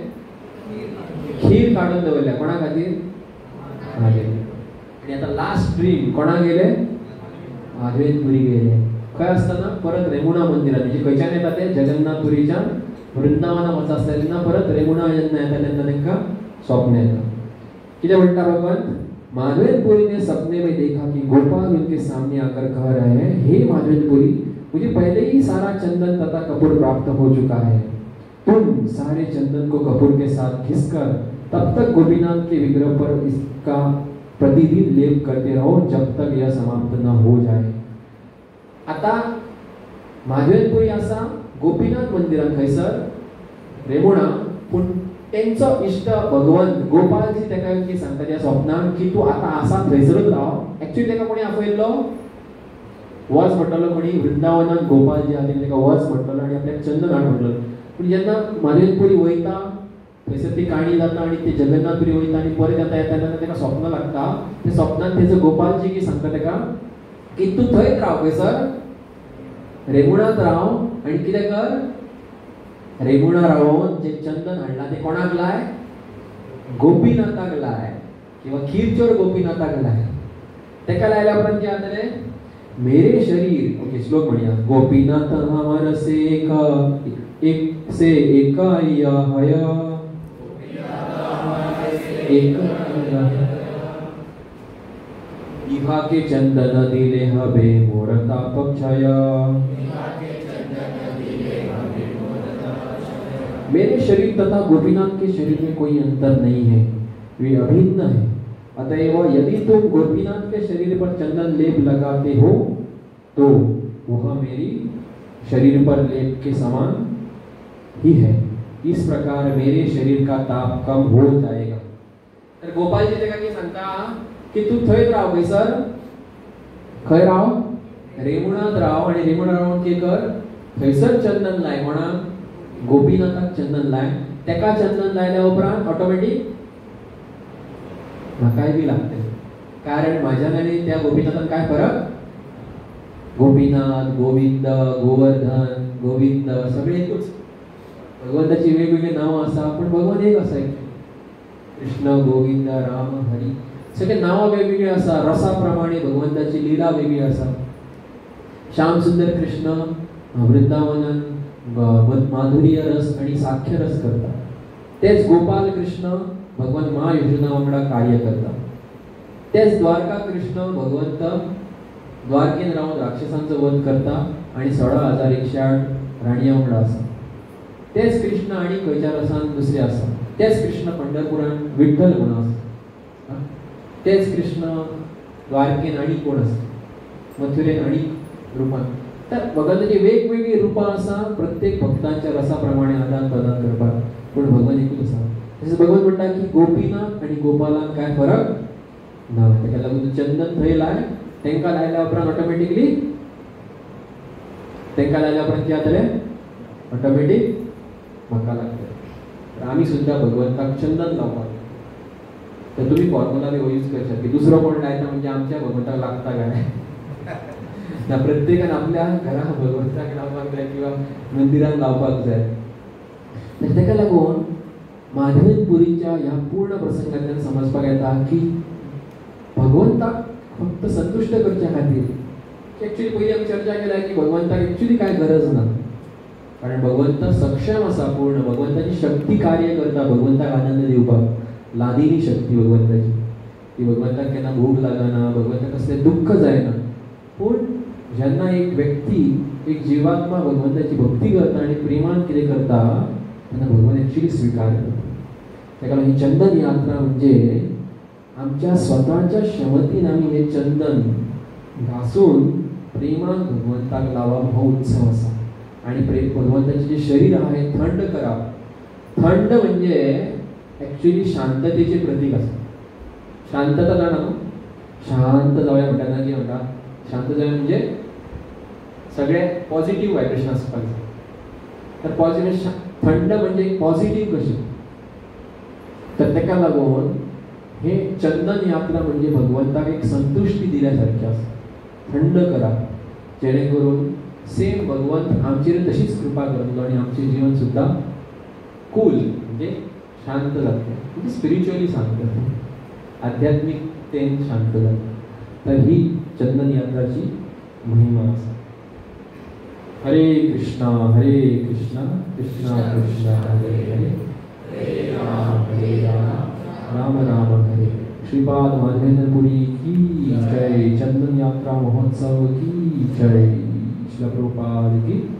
खीर काडून दवरल्या कोणा खातीर आनी आतां लास्ट ड्रीम कोणाक गेले महादेवेंद्रपुरी गेले खंय आसतना परत रेमुणा मंदिरात म्हणजे खंयच्यान येता ते जगन्नाथपुरीच्या वृंदावना वचा आसता तेन्ना परत रेमुणा जेन्ना येता तेन्ना तांकां स्वप्न येता. कितें म्हणटा भगवंत, माधवेंद्रपुरी ने सपने में देखा कि गोपाल उनके सामने आकर कह रहे हैं, हे माधवेंद्रपुरी, मुझे पहले ही सारा चंदन तथा कपूर प्राप्त हो चुका है. तुम सारे चंदन को कपूर के साथ घिसकर तब तक गोपीनाथ के विग्रह पर इसका प्रतिदिन लेप करते रहो जब तक यह समाप्त न हो जाए. आता माधवेंद्रपुरी आसा गोपीनाथ मंदिरात खंयसर रेमुणा, पूण तेंचो इश्ट भगवंत गोपालजी ताका की सांगता त्या स्वप्नान की तू आता आसा थंयसरूच राव. एक्चुअली ताका कोणी आपयल्लो वच म्हणटलो, कोणी वृंदावनात गोपालजी आहा ताका वच म्हणटलो आनी आपल्याक चंदन हाड म्हणटलो. पूण जेन्ना माधवेंद्रपुरी वयता थंयसर ती काणी जाता आनी ते जगन्नाथपुरी वयता आनी परत येता तेन्ना ताका स्वप्न लागता. ते स्वप्नान तेजो गोपालजी की सांगता ताका की तू थंयच राव, खंयसर रेमुणात राव आनी कितें कर, रेमुणा रावून जे चंदन हाडला ते कोणाक लाय, गोपीनाथाक लाय किंवा खीरचोर गोपीनाथाक लाय. तेका लायल्या उपरांत कितें जातलें, मेरे शरीर, ओके श्लोक म्हणया, गोपीनाथ हमर से एक से एकाया हया एक इहा के चंदन दिले हबे मोर तापक्षय. मेरे शरीर तथा गोपीनाथ के शरीर में कोई अंतर नहीं है, वे अभिन्न है. अतएव यदि तुम गोपीनाथ के शरीर पर चंदन लेप लगाते हो तो वह मेरी शरीर पर लेप के समान ही है. इस प्रकार मेरे शरीर का ताप कम हो जाएगा. तर गोपालजी तेका की सांगता की तू थंय राव, खंयसर, खंय राव, रेमुणात राव आनी रेमुणा रावून कितें कर, थंयसर चंदन लाय, कोणाक, गोपीनाथाक चंदन लाय. तेका चंदन लायल्या उपरांत ऑटोमॅटिक म्हाकाय बी लागते, कारण म्हाज्यान आनी त्या गोपीनाथान काय फरक, गोपीनाथ, गोविंद, गोवर्धन, गोविंद सगळे एकूच. भगवंताची वेगवेगळी नावं आसा पण भगवान एक आसा. कृष्ण, गोविंद, राम, हरी सगळे नावं वेगवेगळी आसा. रसा प्रमाणे भगवंताची लीला वेगळी आसा. श्याम सुंदर कृष्ण वृंदावनात माधुर्य रस आणि साख्य रस करता. तेच गोपाल कृष्ण भगवान महायोजना वांगडा कार्य करता. तेच द्वारका कृष्ण भगवंत द्वारकेन रावन राक्षसांचो वध करता आणि 16,108 राणीया वांगडा आसा. तेच कृष्ण आणि खंयच्या रसान दुसरे आसा. तेच कृष्ण पंढरपुरान विठ्ठल म्हणून आसा. तेच कृष्ण द्वारकेन आणि कोण आसा, मथुरेन आणि रूपान. तर भगवंताची वेगवेगळी रूपां आसा प्रत्येक भक्तांच्या रसाप्रमाणे आदान प्रदान करपाक, पूण भगवान एकूच आसा. तशेंच भगवान म्हणटा की गोपीनाथ आणि गोपालान काय फरक ना. ताका लागून चंदन थंय लाय, तांकां लायल्या उपरांत ऑटोमॅटिकली तांकां लायल्या उपरांत कितें जातलें, ऑटोमॅटीक म्हाका लागतलें. तर आमी सुद्दां भगवंताक चंदन लावपाक, तर तुमी फॉर्मुला बी यूज करशात की दुसरो कोण लायता म्हणजे आमच्या भगवंताक लागता काय ना. प्रत्येकान आपल्या घरा भगवंताक लावपाक जाय किंवा मंदिरान लावपाक जाय. तर ताका लागून माधवेंद्रपुरीच्या ह्या पूर्ण प्रसंगांतल्यान समजपाक येता की भगवंताक फक्त संतुष्ट करच्या खातीर एक्चुअली पयलीं आमी चर्चा केल्या की भगवंताक एक्चुअली काय गरज ना, कारण भगवंत सक्षम आसा पूर्ण. भगवंताची शक्ती कार्य करता भगवंताक आनंद दिवपाक. लादिनी शक्ती भगवंताची, ती भगवंताक केन्ना भूक लागना, भगवंताक कसलें दुःख जायना. पूण जेन्ना एक व्यक्ती, एक जीवात्मा भगवंताची भक्ती करता आणि प्रेमान कितें करता तेन्ना भगवान एक्चुअली स्वीकार करता. ताका लागून ही चंदन यात्रा म्हणजे आमच्या स्वतःच्या क्षमतेन आमी हे चंदन घासून प्रेमान भगवंताक लावप हो उत्सव आसा. आणि भगवंताचे जे शरीर आहे थंड करप. थंड म्हणजे ॲक्च्युली शांततेचे प्रतीक आसा. शांतता जाणा न्हू, शांत जावया म्हणटाना कितें म्हणटा, शांत जावया म्हणजे सगळे पॉझिटिव्ह वायब्रेशन आसपाक जाय. तर पॉझिटिव्ह, थंड म्हणजे पॉझिटिव्ह कशी. तर ताका लागून हे चंदन यात्रा म्हणजे भगवंताक एक संतुष्टी दिल्या सारखी आसा. थंड करप जेणे करून सेम भगवंत आमचेर तशीच कृपा करतलो आणि आमचें जीवन सुद्धा कूल म्हणजे शांत जातलें, म्हणजे स्पिरिच्युअली शांत जातलें, आध्यात्मिकतेन शांत जातलें. तर ही चंदन यात्राची महिमा आसा. हरे कृष्णा कृष्णा कृष्णा हरे हरे, हरे राम राम हरे। श्रीपाद माधवेंद्रपुरी की जय, चंदन यात्रा महोत्सव की जय, श्रील प्रभुपाद की